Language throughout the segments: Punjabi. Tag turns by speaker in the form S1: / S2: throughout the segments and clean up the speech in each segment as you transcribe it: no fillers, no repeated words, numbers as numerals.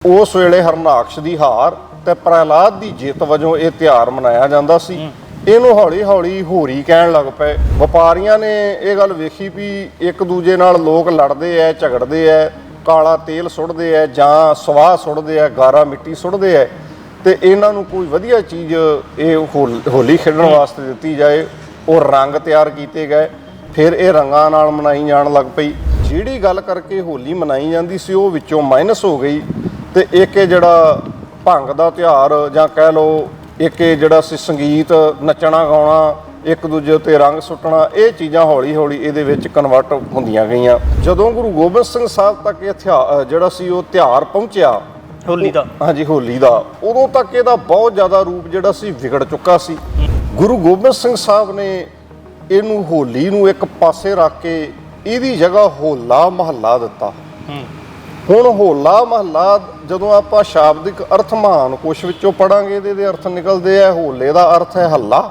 S1: ਉਸ ਵੇਲੇ ਹਰਨਾਕਸ਼ ਦੀ ਹਾਰ ਤੇ ਪ੍ਰਹਿਲਾਦ ਦੀ ਜਿੱਤ ਵਜੋਂ ਇਹ ਤਿਉਹਾਰ ਮਨਾਇਆ ਜਾਂਦਾ ਸੀ। ਇਹਨੂੰ ਹੌਲੀ ਹੌਲੀ ਹੋਰੀ ਕਹਿਣ ਲੱਗ ਪਏ। ਵਪਾਰੀਆਂ ਨੇ ਇਹ ਗੱਲ ਵੇਖੀ ਵੀ ਇੱਕ ਦੂਜੇ ਨਾਲ ਲੋਕ ਲੜਦੇ ਐ, ਝਗੜਦੇ ਐ, ਕਾਲਾ ਤੇਲ ਸੁੱਟਦੇ ਐ ਜਾਂ ਸਵਾਹ ਸੁੱਟਦੇ ਐ, ਗਾਰਾ ਮਿੱਟੀ ਸੁੱਟਦੇ ਐ, ਤੇ ਇਹਨਾਂ ਨੂੰ ਕੋਈ ਵਧੀਆ ਚੀਜ਼ ਇਹ ਹੋਲੀ ਖੇਡਣ ਵਾਸਤੇ ਦਿੱਤੀ ਜਾਏ। ਉਹ ਰੰਗ ਤਿਆਰ ਕੀਤੇ ਗਏ, ਫਿਰ ਇਹ ਰੰਗਾਂ ਨਾਲ ਮਨਾਈ ਜਾਣ ਲੱਗ ਪਈ। ਜਿਹੜੀ ਗੱਲ ਕਰਕੇ ਹੋਲੀ ਮਨਾਈ ਜਾਂਦੀ ਸੀ ਉਹ ਵਿੱਚੋਂ ਮਾਈਨਸ ਹੋ ਗਈ, ਤੇ ਇੱਕ ਇਹ ਜਿਹੜਾ ਭੰਗ ਦਾ ਤਿਉਹਾਰ ਜਾਂ ਕਹਿ ਲਓ ਇੱਕ ਇਹ ਜਿਹੜਾ ਸੀ ਸੰਗੀਤ, ਨੱਚਣਾ ਗਾਉਣਾ, ਇੱਕ ਦੂਜੇ ਉੱਤੇ ਰੰਗ ਸੁੱਟਣਾ, ਇਹ ਚੀਜ਼ਾਂ ਹੌਲੀ ਹੌਲੀ ਇਹਦੇ ਵਿੱਚ ਕਨਵਰਟ ਹੁੰਦੀਆਂ ਗਈਆਂ। ਜਦੋਂ ਗੁਰੂ ਗੋਬਿੰਦ ਸਿੰਘ ਸਾਹਿਬ ਤੱਕ ਇਹ ਜਿਹੜਾ ਸੀ ਉਹ ਤਿਉਹਾਰ ਪਹੁੰਚਿਆ ਹੋਲੀ ਦਾ, ਹਾਂਜੀ ਹੋਲੀ ਦਾ, ਉਦੋਂ ਤੱਕ ਇਹਦਾ ਬਹੁਤ ਜ਼ਿਆਦਾ ਰੂਪ ਜਿਹੜਾ ਸੀ ਵਿਗੜ ਚੁੱਕਾ ਸੀ। ਗੁਰੂ ਗੋਬਿੰਦ ਸਿੰਘ ਸਾਹਿਬ ਨੇ ਇਹਨੂੰ ਹੋਲੀ ਨੂੰ ਇੱਕ ਪਾਸੇ ਰੱਖ ਕੇ ਇਹਦੀ ਜਗ੍ਹਾ ਹੋਲਾ ਮਹੱਲਾ ਦਿੱਤਾ। ਹੁਣ ਹੋਲਾ ਮਹੱਲਾ ਜਦੋਂ ਆਪਾਂ ਸ਼ਾਬਦਿਕ ਅਰਥਮਾਨ ਕੁਛ ਵਿੱਚੋਂ ਪੜਾਂਗੇ ਇਹਦੇ ਅਰਥ ਨਿਕਲਦੇ ਆ। ਹੋਲੇ ਦਾ ਅਰਥ ਹੈ ਹੱਲਾ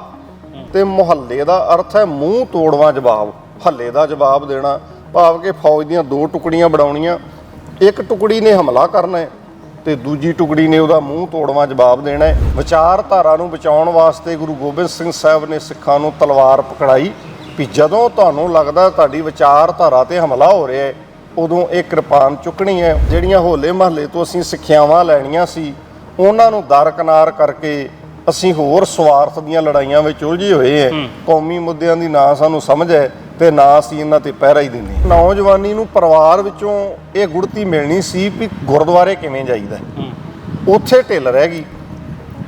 S1: ਤੇ ਮੁਹੱਲੇ ਦਾ ਅਰਥ ਹੈ ਮੂੰਹ ਤੋੜਵਾ ਜਵਾਬ। ਹੱਲੇ ਦਾ ਜਵਾਬ ਦੇਣਾ ਭਾਵ ਕਿ ਫੌਜ ਦੀਆਂ ਦੋ ਟੁਕੜੀਆਂ ਬਣਾਉਣੀਆਂ, ਇੱਕ ਟੁਕੜੀ ਨੇ ਹਮਲਾ ਕਰਨਾ ਹੈ ਤੇ ਦੂਜੀ ਟੁਕੜੀ ਨੇ ਉਹਦਾ ਮੂੰਹ ਤੋੜਵਾ ਜਵਾਬ ਦੇਣਾ ਹੈ। ਵਿਚਾਰਧਾਰਾ ਨੂੰ ਬਚਾਉਣ ਵਾਸਤੇ ਗੁਰੂ ਗੋਬਿੰਦ ਸਿੰਘ ਸਾਹਿਬ ਨੇ ਸਿੱਖਾਂ ਨੂੰ ਤਲਵਾਰ ਪਕੜਾਈ ਵੀ ਜਦੋਂ ਤੁਹਾਨੂੰ ਲੱਗਦਾ ਤੁਹਾਡੀ ਵਿਚਾਰਧਾਰਾ ਤੇ ਹਮਲਾ ਹੋ ਰਿਹਾ ਹੈ ਉਦੋਂ ਇਹ ਕਿਰਪਾਨ ਚੁੱਕਣੀ ਹੈ। ਜਿਹੜੀਆਂ ਹੋਲੇ ਮਹੱਲੇ ਤੋਂ ਅਸੀਂ ਸਿੱਖਿਆਵਾਂ ਲੈਣੀਆਂ ਸੀ ਉਹਨਾਂ ਨੂੰ ਦਰਕਿਨਾਰ ਕਰਕੇ ਅਸੀਂ ਹੋਰ ਸਵਾਰਥ ਦੀਆਂ ਲੜਾਈਆਂ ਵਿੱਚ ਉਲਝੇ ਹੋਏ ਹੈ। ਕੌਮੀ ਮੁੱਦਿਆਂ ਦੀ ਨਾ ਸਾਨੂੰ ਸਮਝ ਹੈ ਤੇ ਨਾ ਅਸੀਂ ਇਹਨਾਂ ਤੇ ਪਹਿਰਾ ਹੀ ਦਿੰਦੇ। ਨੌਜਵਾਨੀ ਨੂੰ ਪਰਿਵਾਰ ਵਿੱਚੋਂ ਇਹ ਗੁੜਤੀ ਮਿਲਣੀ ਸੀ ਵੀ ਗੁਰਦੁਆਰੇ ਕਿਵੇਂ ਜਾਈਦਾ, ਉੱਥੇ ਢਿੱਲ ਰਹਿ ਗਈ।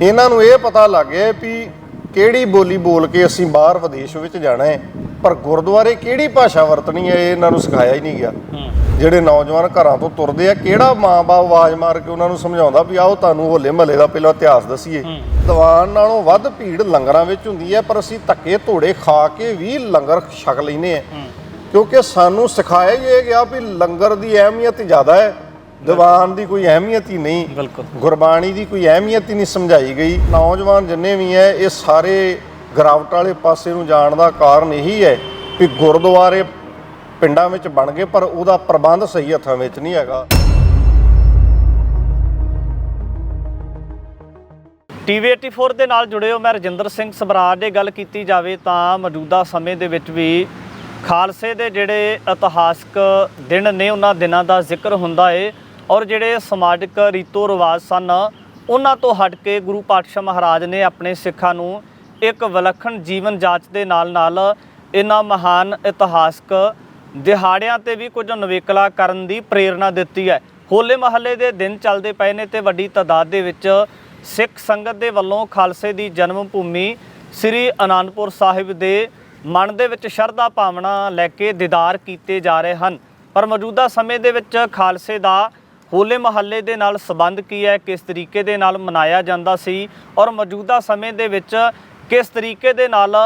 S1: ਇਹਨਾਂ ਨੂੰ ਇਹ ਪਤਾ ਲੱਗ ਗਿਆ ਵੀ ਕਿਹੜੀ ਬੋਲੀ ਬੋਲ ਕੇ ਅਸੀਂ ਬਾਹਰ ਵਿਦੇਸ਼ ਵਿੱਚ ਜਾਣਾ ਹੈ, ਪਰ ਗੁਰਦੁਆਰੇ ਕਿਹੜੀ ਭਾਸ਼ਾ ਵਰਤਣੀ ਹੈ ਇਹ ਇਹਨਾਂ ਨੂੰ ਸਿਖਾਇਆ ਹੀ ਨਹੀਂ ਗਿਆ। ਜਿਹੜੇ ਨੌਜਵਾਨ ਘਰਾਂ ਤੋਂ ਤੁਰਦੇ ਆ, ਕਿਹੜਾ ਮਾਂ-ਬਾਪ ਆਵਾਜ਼ ਮਾਰ ਕੇ ਉਹਨਾਂ ਨੂੰ ਸਮਝਾਉਂਦਾ ਵੀ ਆਓ ਤੁਹਾਨੂੰ ਹੋਲੇ ਮਹੱਲੇ ਦਾ ਪਹਿਲਾਂ ਇਤਿਹਾਸ ਦੱਸੀਏ। ਦੀਵਾਨ ਨਾਲੋਂ ਵੱਧ ਭੀੜ ਲੰਗਰਾਂ ਵਿੱਚ ਹੁੰਦੀ ਹੈ, ਪਰ ਅਸੀਂ ਧੱਕੇ ਧੋੜੇ ਖਾ ਕੇ ਵੀ ਲੰਗਰ ਛਕ ਲੈਂਦੇ ਹਾਂ, ਕਿਉਂਕਿ ਸਾਨੂੰ ਸਿਖਾਇਆ ਹੀ ਇਹ ਗਿਆ ਵੀ ਲੰਗਰ ਦੀ ਅਹਿਮੀਅਤ ਜ਼ਿਆਦਾ ਹੈ, ਦੀਵਾਨ ਦੀ ਕੋਈ ਅਹਿਮੀਅਤ ਹੀ ਨਹੀਂ। ਗੁਰਬਾਣੀ ਦੀ ਕੋਈ ਅਹਿਮੀਅਤ ਹੀ ਨਹੀਂ ਸਮਝਾਈ ਗਈ। ਨੌਜਵਾਨ ਜਿੰਨੇ ਵੀ ਹੈ ਇਹ ਸਾਰੇ ਗਿਰਾਵਟ ਵਾਲੇ ਪਾਸੇ ਨੂੰ ਜਾਣ ਦਾ ਕਾਰਨ ਇਹੀ ਹੈ ਵੀ ਗੁਰਦੁਆਰੇ ਪਿੰਡਾਂ ਵਿੱਚ ਬਣ ਗਏ ਪਰ ਉਹਦਾ ਪ੍ਰਬੰਧ ਸਹੀ ਹੱਥਾਂ ਵਿੱਚ ਨਹੀਂ ਹੈਗਾ।
S2: TV 84 ਦੇ ਨਾਲ ਜੁੜੇ ਹੋ, ਮੈਂ ਰਜਿੰਦਰ ਸਿੰਘ ਸਬਰਾਜ। ਦੀ ਗੱਲ ਕੀਤੀ ਜਾਵੇ ਤਾਂ ਮੌਜੂਦਾ ਸਮੇਂ ਦੇ ਵਿੱਚ ਵੀ ਖਾਲਸੇ ਦੇ ਜਿਹੜੇ ਇਤਿਹਾਸਕ ਦਿਨ ਨੇ ਉਹਨਾਂ ਦਿਨਾਂ ਦਾ ਜ਼ਿਕਰ ਹੁੰਦਾ ਏ, ਔਰ ਜਿਹੜੇ ਸਮਾਜਿਕ ਰੀਤੋ ਰਿਵਾਜ ਸਨ ਉਹਨਾਂ ਤੋਂ ਹਟ ਕੇ ਗੁਰੂ ਪਾਤਸ਼ਾਹ ਮਹਾਰਾਜ ਨੇ ਆਪਣੇ ਸਿੱਖਾਂ ਨੂੰ ਇੱਕ ਵਿਲੱਖਣ ਜੀਵਨ ਜਾਂਚ ਦੇ ਨਾਲ ਇਹਨਾਂ ਮਹਾਨ ਇਤਿਹਾਸਕ ਦਿਹਾੜਿਆਂ ਤੇ ਵੀ ਕੁਝ ਨਵੇਕਲਾ ਕਰਨ ਦੀ ਪ੍ਰੇਰਨਾ ਦਿੱਤੀ ਹੈ। ਹੋਲੇ ਮਹੱਲੇ ਦੇ ਦਿਨ ਚੱਲਦੇ ਪਏ ਨੇ ਤੇ ਵੱਡੀ ਤਾਦਾਦ ਦੇ ਵਿੱਚ ਸਿੱਖ ਸੰਗਤ ਦੇ ਵੱਲੋਂ ਖਾਲਸੇ ਦੀ ਜਨਮ ਭੂਮੀ ਸ੍ਰੀ ਅਨੰਦਪੁਰ ਸਾਹਿਬ ਦੇ ਮਨ ਦੇ ਵਿੱਚ ਸ਼ਰਧਾ ਭਾਵਨਾ ਲੈ ਕੇ ਦੀਦਾਰ ਕੀਤੇ ਜਾ ਰਹੇ ਹਨ। ਪਰ ਮੌਜੂਦਾ ਸਮੇਂ ਦੇ ਵਿੱਚ ਖਾਲਸੇ ਦਾ ਹੋਲੇ ਮਹੱਲੇ ਦੇ ਨਾਲ ਸੰਬੰਧ ਕੀ ਹੈ, ਕਿਸ ਤਰੀਕੇ ਦੇ ਨਾਲ ਮਨਾਇਆ ਜਾਂਦਾ ਸੀ, ਔਰ ਮੌਜੂਦਾ ਸਮੇਂ ਦੇ ਵਿੱਚ ਕਿਸ ਤਰੀਕੇ ਦੇ ਨਾਲ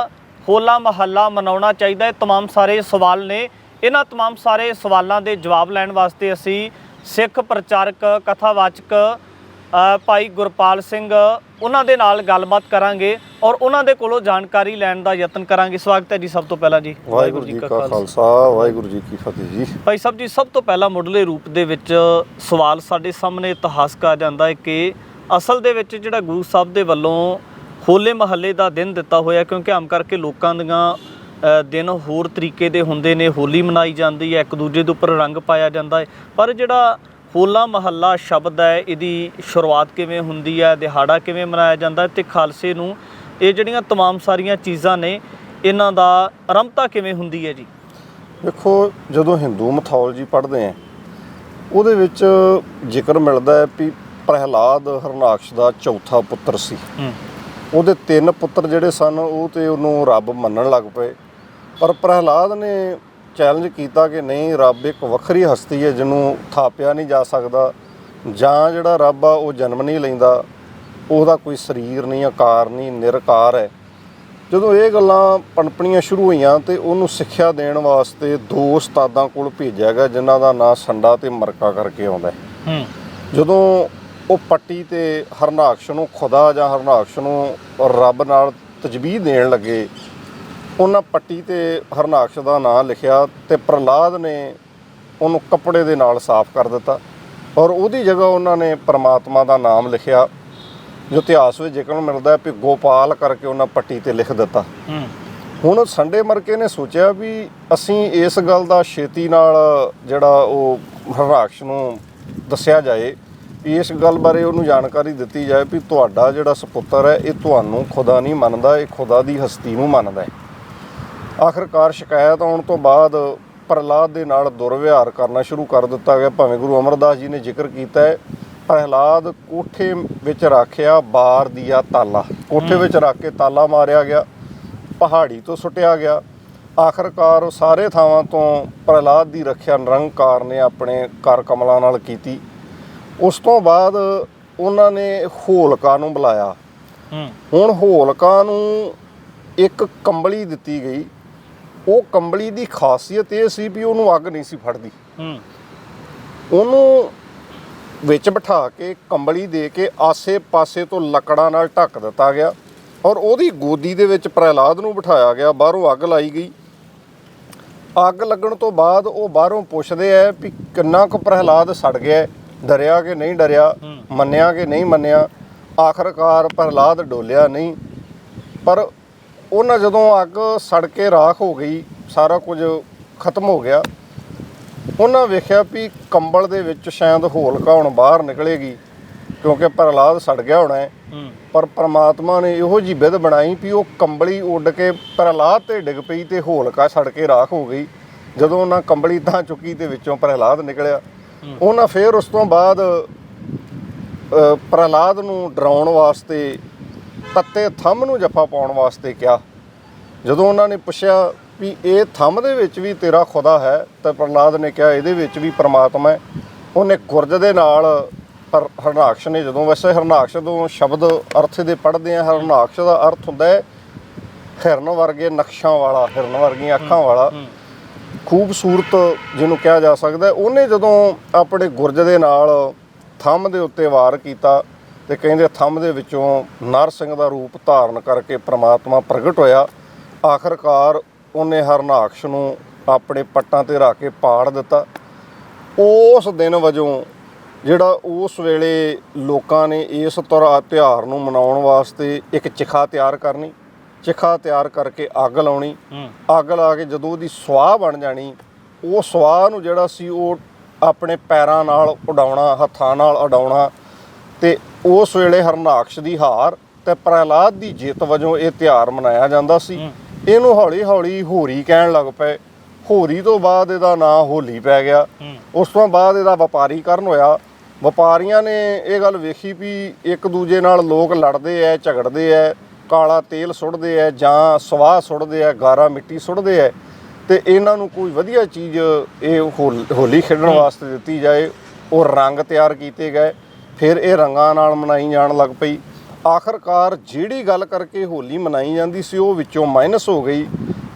S2: ਹੋਲਾ ਮਹੱਲਾ ਮਨਾਉਣਾ ਚਾਹੀਦਾ ਹੈ, तमाम ਸਾਰੇ ਸਵਾਲ ਨੇ। ਇਹਨਾਂ तमाम ਸਾਰੇ ਸਵਾਲਾਂ ਦੇ ਜਵਾਬ ਲੈਣ ਵਾਸਤੇ ਅਸੀਂ ਸਿੱਖ ਪ੍ਰਚਾਰਕ ਕਥਾਵਾਚਕ ਭਾਈ ਗੁਰਪਾਲ ਸਿੰਘ ਉਹਨਾਂ ਦੇ ਨਾਲ ਗੱਲਬਾਤ ਕਰਾਂਗੇ ਔਰ ਉਹਨਾਂ ਦੇ ਕੋਲੋਂ ਜਾਣਕਾਰੀ ਲੈਣ ਦਾ ਯਤਨ ਕਰਾਂਗੇ। ਸਵਾਗਤ ਹੈ ਜੀ ਸਭ ਤੋਂ ਪਹਿਲਾਂ ਜੀ।
S1: ਵਾਹਿਗੁਰੂ ਜੀ ਕਾ ਖਾਲਸਾ, ਵਾਹਿਗੁਰੂ ਜੀ ਕੀ ਫਤਿਹ ਜੀ।
S2: ਭਾਈ ਸਾਹਿਬ ਜੀ, ਸਭ ਤੋਂ ਪਹਿਲਾਂ ਮੁੱਢਲੇ ਰੂਪ ਦੇ ਵਿੱਚ ਸਵਾਲ ਸਾਡੇ ਸਾਹਮਣੇ ਇਤਿਹਾਸਕ ਆ ਜਾਂਦਾ ਹੈ ਕਿ ਅਸਲ ਦੇ ਵਿੱਚ ਜਿਹੜਾ ਗੁਰੂ ਸਾਹਿਬ ਦੇ ਵੱਲੋਂ ਹੋਲੇ ਮਹੱਲੇ ਦਾ ਦਿਨ ਦਿੱਤਾ ਹੋਇਆ, ਕਿਉਂਕਿ ਆਮ ਕਰਕੇ ਲੋਕਾਂ ਦੀਆਂ ਦਿਨ ਹੋਰ ਤਰੀਕੇ ਦੇ ਹੁੰਦੇ ਨੇ, ਹੋਲੀ ਮਨਾਈ ਜਾਂਦੀ ਹੈ, ਇੱਕ ਦੂਜੇ ਦੇ ਉੱਪਰ ਰੰਗ ਪਾਇਆ ਜਾਂਦਾ ਹੈ, ਪਰ ਜਿਹੜਾ ਹੋਲਾ ਮਹੱਲਾ ਸ਼ਬਦ ਹੈ ਇਹਦੀ ਸ਼ੁਰੂਆਤ ਕਿਵੇਂ ਹੁੰਦੀ ਹੈ, ਦਿਹਾੜਾ ਕਿਵੇਂ ਮਨਾਇਆ ਜਾਂਦਾ ਤੇ ਖਾਲਸੇ ਨੂੰ ਇਹ ਜਿਹੜੀਆਂ तमाम ਸਾਰੀਆਂ ਚੀਜ਼ਾਂ ਨੇ ਇਹਨਾਂ ਦਾ ਆਰੰਭਤਾ ਕਿਵੇਂ ਹੁੰਦੀ ਹੈ ਜੀ?
S1: ਦੇਖੋ, ਜਦੋਂ ਹਿੰਦੂ ਮਿਥੋਲੋਜੀ ਪੜ੍ਹਦੇ ਆ ਉਹਦੇ ਵਿੱਚ ਜ਼ਿਕਰ ਮਿਲਦਾ ਹੈ ਵੀ ਪ੍ਰਹਿਲਾਦ ਹਰਨਾਕਸ਼ ਦਾ ਚੌਥਾ ਪੁੱਤਰ ਸੀ। ਉਹਦੇ 3 ਪੁੱਤਰ ਜਿਹੜੇ ਸਨ ਉਹ ਤੇ ਉਹਨੂੰ ਰੱਬ ਮੰਨਣ ਲੱਗ ਪਏ, ਪਰ ਪ੍ਰਹਿਲਾਦ ਨੇ ਚੈਲੰਜ ਕੀਤਾ ਕਿ ਨਹੀਂ, ਰੱਬ ਇੱਕ ਵੱਖਰੀ ਹਸਤੀ ਹੈ ਜਿਹਨੂੰ ਥਾਪਿਆ ਨਹੀਂ ਜਾ ਸਕਦਾ, ਜਾਂ ਜਿਹੜਾ ਰੱਬ ਆ ਉਹ ਜਨਮ ਨਹੀਂ ਲੈਂਦਾ, ਉਹਦਾ ਕੋਈ ਸਰੀਰ ਨਹੀਂ, ਆਕਾਰ ਨਹੀਂ, ਨਿਰਕਾਰ ਹੈ। ਜਦੋਂ ਇਹ ਗੱਲਾਂ ਪਣਪਣੀਆਂ ਸ਼ੁਰੂ ਹੋਈਆਂ ਤੇ ਉਹਨੂੰ ਸਿੱਖਿਆ ਦੇਣ ਵਾਸਤੇ 2 ਉਸਤਾਦਾਂ ਕੋਲ ਭੇਜਿਆ ਗਿਆ ਜਿਨ੍ਹਾਂ ਦਾ ਨਾਂ ਸੰਡਾ ਤੇ ਮਰਕਾ ਕਰਕੇ ਆਉਂਦਾ ਹੈ। ਜਦੋਂ ਉਹ ਪੱਟੀ ਤੇ ਹਰਨਾਕਸ਼ ਨੂੰ ਖੁਦਾ ਜਾਂ ਹਰਨਾਕਸ਼ ਨੂੰ ਰੱਬ ਨਾਲ ਤਜਬੀਹ ਦੇਣ ਲੱਗੇ, ਉਹਨਾਂ ਪੱਟੀ ਤੇ ਹਰਨਾਕਸ਼ ਦਾ ਨਾਂ ਲਿਖਿਆ ਤੇ ਪ੍ਰਹਿਲਾਦ ਨੇ ਉਹਨੂੰ ਕੱਪੜੇ ਦੇ ਨਾਲ ਸਾਫ਼ ਕਰ ਦਿੱਤਾ ਔਰ ਉਹਦੀ ਜਗ੍ਹਾ ਉਹਨਾਂ ਨੇ ਪਰਮਾਤਮਾ ਦਾ ਨਾਮ ਲਿਖਿਆ, ਜੋ ਇਤਿਹਾਸ ਵਿੱਚ ਜ਼ਿਕਰ ਮਿਲਦਾ ਵੀ ਗੋਪਾਲ ਕਰਕੇ ਉਹਨਾਂ ਪੱਟੀ ਤੇ ਲਿਖ ਦਿੱਤਾ। ਹੁਣ ਸੰਡੇ ਮਰਕੇ ਨੇ ਸੋਚਿਆ ਵੀ ਅਸੀਂ ਇਸ ਗੱਲ ਦਾ ਛੇਤੀ ਨਾਲ ਜਿਹੜਾ ਉਹ ਹਰਨਾਕਸ਼ ਨੂੰ ਦੱਸਿਆ ਜਾਏ, ਵੀ ਇਸ ਗੱਲ ਬਾਰੇ ਉਹਨੂੰ ਜਾਣਕਾਰੀ ਦਿੱਤੀ ਜਾਏ ਵੀ ਤੁਹਾਡਾ ਜਿਹੜਾ ਸਪੁੱਤਰ ਹੈ ਇਹ ਤੁਹਾਨੂੰ ਖੁਦਾ ਨਹੀਂ ਮੰਨਦਾ, ਇਹ ਖੁਦਾ ਦੀ ਹਸਤੀ ਨੂੰ ਮੰਨਦਾ ਹੈ। ਆਖਿਰਕਾਰ ਸ਼ਿਕਾਇਤ ਆਉਣ ਤੋਂ ਬਾਅਦ ਪ੍ਰਹਿਲਾਦ ਦੇ ਨਾਲ ਦੁਰਵਿਹਾਰ ਕਰਨਾ ਸ਼ੁਰੂ ਕਰ ਦਿੱਤਾ ਗਿਆ। ਭਾਵੇਂ ਗੁਰੂ ਅਮਰਦਾਸ ਜੀ ਨੇ ਜ਼ਿਕਰ ਕੀਤਾ ਹੈ, ਪ੍ਰਹਿਲਾਦ ਕੋਠੇ ਵਿੱਚ ਰੱਖਿਆ ਬਾਰ ਦੀਆ ਤਾਲਾ, ਕੋਠੇ ਵਿੱਚ ਰੱਖ ਕੇ ਤਾਲਾ ਮਾਰਿਆ ਗਿਆ, ਪਹਾੜੀ ਤੋਂ ਸੁੱਟਿਆ ਗਿਆ। ਆਖਿਰਕਾਰ ਸਾਰੇ ਥਾਵਾਂ ਤੋਂ ਪ੍ਰਹਿਲਾਦ ਦੀ ਰੱਖਿਆ ਨਿਰੰਕਾਰ ਨੇ ਆਪਣੇ ਕਰ ਕਮਲਾਂ ਨਾਲ ਕੀਤੀ। ਉਸ ਤੋਂ ਬਾਅਦ ਉਹਨਾਂ ਨੇ ਹੋਲਕਾ ਨੂੰ ਬੁਲਾਇਆ। ਹੁਣ ਹੋਲਕਾ ਨੂੰ ਇੱਕ ਕੰਬਲੀ ਦਿੱਤੀ ਗਈ। ਉਹ ਕੰਬਲੀ ਦੀ ਖਾਸੀਅਤ ਇਹ ਸੀ ਵੀ ਉਹਨੂੰ ਅੱਗ ਨਹੀਂ ਸੀ ਫੜਦੀ। ਉਹਨੂੰ ਵਿੱਚ ਬਿਠਾ ਕੇ ਕੰਬਲੀ ਦੇ ਕੇ ਆਸੇ-ਪਾਸੇ ਤੋਂ ਲੱਕੜਾਂ ਨਾਲ ਢੱਕ ਦਿੱਤਾ ਗਿਆ ਔਰ ਉਹਦੀ ਗੋਦੀ ਦੇ ਵਿੱਚ ਪ੍ਰਹਿਲਾਦ ਨੂੰ ਬਿਠਾਇਆ ਗਿਆ। ਬਾਹਰੋਂ ਅੱਗ ਲਾਈ ਗਈ। ਅੱਗ ਲੱਗਣ ਤੋਂ ਬਾਅਦ ਉਹ ਬਾਹਰੋਂ ਪੁੱਛਦੇ ਆ ਵੀ ਕਿੰਨਾ ਕੁ ਪ੍ਰਹਿਲਾਦ ਸੜ ਗਿਆ, ਡਰਿਆ ਕਿ ਨਹੀਂ ਡਰਿਆ, ਮੰਨਿਆ ਕਿ ਨਹੀਂ ਮੰਨਿਆ। ਆਖਿਰਕਾਰ ਪ੍ਰਹਿਲਾਦ ਡੋਲਿਆ ਨਹੀਂ, ਪਰ ਉਹਨਾਂ ਜਦੋਂ ਅੱਗ ਸੜ ਕੇ ਰਾਖ ਹੋ ਗਈ, ਸਾਰਾ ਕੁਝ ਖਤਮ ਹੋ ਗਿਆ, ਉਹਨਾਂ ਵੇਖਿਆ ਵੀ ਕੰਬਲ ਦੇ ਵਿੱਚ ਸ਼ਾਇਦ ਹੋਲਕਾ ਹੁਣ ਬਾਹਰ ਨਿਕਲੇਗੀ, ਕਿਉਂਕਿ ਪ੍ਰਹਿਲਾਦ ਸੜ ਗਿਆ ਹੋਣਾ ਹੈ। ਪਰ ਪਰਮਾਤਮਾ ਨੇ ਇਹੋ ਜਿਹੀ ਵਿਧ ਬਣਾਈ ਵੀ ਉਹ ਕੰਬਲੀ ਉੱਡ ਕੇ ਪ੍ਰਹਿਲਾਦ ਤੇ ਡਿੱਗ ਪਈ ਤੇ ਹੋਲਕਾ ਸੜ ਕੇ ਰਾਖ ਹੋ ਗਈ। ਜਦੋਂ ਉਹਨਾਂ ਕੰਬਲੀ ਤਾਂ ਚੁੱਕੀ ਤੇ ਵਿੱਚੋਂ ਪ੍ਰਹਿਲਾਦ ਨਿਕਲਿਆ। ਉਹਨਾਂ ਫਿਰ ਉਸ ਤੋਂ ਬਾਅਦ ਪ੍ਰਹਿਲਾਦ ਨੂੰ ਡਰਾਉਣ ਵਾਸਤੇ ਤੱਤੇ ਥੰਮ ਨੂੰ ਜੱਫਾ ਪਾਉਣ ਵਾਸਤੇ ਕਿਹਾ। ਜਦੋਂ ਉਹਨਾਂ ਨੇ ਪੁੱਛਿਆ ਵੀ ਇਹ ਥੰਮ ਦੇ ਵਿੱਚ ਵੀ ਤੇਰਾ ਖੁਦਾ ਹੈ, ਤਾਂ ਪ੍ਰਹਿਲਾਦ ਨੇ ਕਿਹਾ ਇਹਦੇ ਵਿੱਚ ਵੀ ਪਰਮਾਤਮਾ ਹੈ। ਉਹਨੇ ਗੁਰਜ ਦੇ ਨਾਲ ਪਰ ਹਰਨਾਕਸ਼ ਨੇ ਜਦੋਂ, ਵੈਸੇ ਹਰਨਾਕਸ਼ ਤੋਂ ਸ਼ਬਦ ਅਰਥ ਦੇ ਪੜ੍ਹਦੇ ਆ, ਹਰਨਾਕਸ਼ ਦਾ ਅਰਥ ਹੁੰਦਾ ਹੈ ਹਿਰਨ ਵਰਗੇ ਨਕਸ਼ਾਂ ਵਾਲਾ, ਹਿਰਨ ਵਰਗੀਆਂ ਅੱਖਾਂ ਵਾਲਾ, ਖੂਬਸੂਰਤ ਜਿਹਨੂੰ ਕਿਹਾ ਜਾ ਸਕਦਾ। ਉਹਨੇ ਜਦੋਂ ਆਪਣੇ ਗੁਰਜ ਦੇ ਨਾਲ ਥੰਮ ਦੇ ਉੱਤੇ ਵਾਰ ਕੀਤਾ ਤੇ ਕਹਿੰਦੇ ਥੰਮ ਦੇ ਵਿੱਚੋਂ ਨਰ ਸਿੰਘ ਦਾ ਰੂਪ ਧਾਰਨ ਕਰਕੇ ਪ੍ਰਮਾਤਮਾ ਪ੍ਰਗਟ ਹੋਇਆ। ਆਖਿਰਕਾਰ ਉਹਨੇ ਹਰਨਾਕਸ਼ ਨੂੰ ਆਪਣੇ ਪੱਟਾਂ ਤੇ ਰੱਖ ਕੇ ਪਾੜ ਦਿੱਤਾ। ਉਸ ਦਿਨ ਵਜੋਂ ਜਿਹੜਾ ਉਸ ਵੇਲੇ ਲੋਕਾਂ ਨੇ ਇਸ ਤਿਉਹਾਰ ਨੂੰ ਮਨਾਉਣ ਵਾਸਤੇ ਇੱਕ ਚਿਖਾ ਤਿਆਰ ਕਰਨੀ, ਚਿਖਾ ਤਿਆਰ ਕਰਕੇ ਅੱਗ ਲਾਉਣੀ। ਅੱਗ ਲਾ ਕੇ ਜਦੋਂ ਉਹਦੀ ਸਵਾਹ ਬਣ ਜਾਣੀ, ਉਹ ਸਵਾਹ ਨੂੰ ਜਿਹੜਾ ਸੀ ਉਹ ਆਪਣੇ ਪੈਰਾਂ ਨਾਲ ਉਡਾਉਣਾ, ਹੱਥਾਂ ਨਾਲ ਉਡਾਉਣਾ। ਤੇ ਉਸ ਵੇਲੇ ਹਰਨਾਕਸ਼ ਦੀ ਹਾਰ ਤੇ ਪ੍ਰਹਿਲਾਦ ਦੀ ਜਿੱਤ ਵਜੋਂ ਇਹ ਤਿਉਹਾਰ ਮਨਾਇਆ ਜਾਂਦਾ ਸੀ। ਇਹਨੂੰ ਹੌਲੀ ਹੌਲੀ ਹੋਰੀ ਕਹਿਣ ਲੱਗ ਪਏ। ਹੋਰੀ ਤੋਂ ਬਾਅਦ ਇਹਦਾ ਨਾਂ ਹੋਲੀ ਪੈ ਗਿਆ। ਉਸ ਤੋਂ ਬਾਅਦ ਇਹਦਾ ਵਪਾਰੀਕਰਨ ਹੋਇਆ। ਵਪਾਰੀਆਂ ਨੇ ਇਹ ਗੱਲ ਵੇਖੀ ਵੀ ਇੱਕ ਦੂਜੇ ਨਾਲ ਲੋਕ ਲੜਦੇ ਐ, ਝਗੜਦੇ ਐ, ਕਾਲਾ ਤੇਲ ਸੁੱਟਦੇ ਐ ਜਾਂ ਸਵਾਹ ਸੁੱਟਦੇ ਐ, ਗਾਰਾ ਮਿੱਟੀ ਸੁੱਟਦੇ ਐ, ਤੇ ਇਹਨਾਂ ਨੂੰ ਕੋਈ ਵਧੀਆ ਚੀਜ਼ ਇਹ ਹੋਲੀ ਖੇਡਣ ਵਾਸਤੇ ਦਿੱਤੀ ਜਾਏ। ਉਹ ਰੰਗ ਤਿਆਰ ਕੀਤੇ ਗਏ, ਫਿਰ ਇਹ ਰੰਗਾਂ ਨਾਲ ਮਨਾਈ ਜਾਣ ਲੱਗ ਪਈ। ਆਖਿਰਕਾਰ ਜਿਹੜੀ ਗੱਲ ਕਰਕੇ ਹੋਲੀ ਮਨਾਈ ਜਾਂਦੀ ਸੀ ਉਹ ਵਿੱਚੋਂ ਮਾਈਨਸ ਹੋ ਗਈ,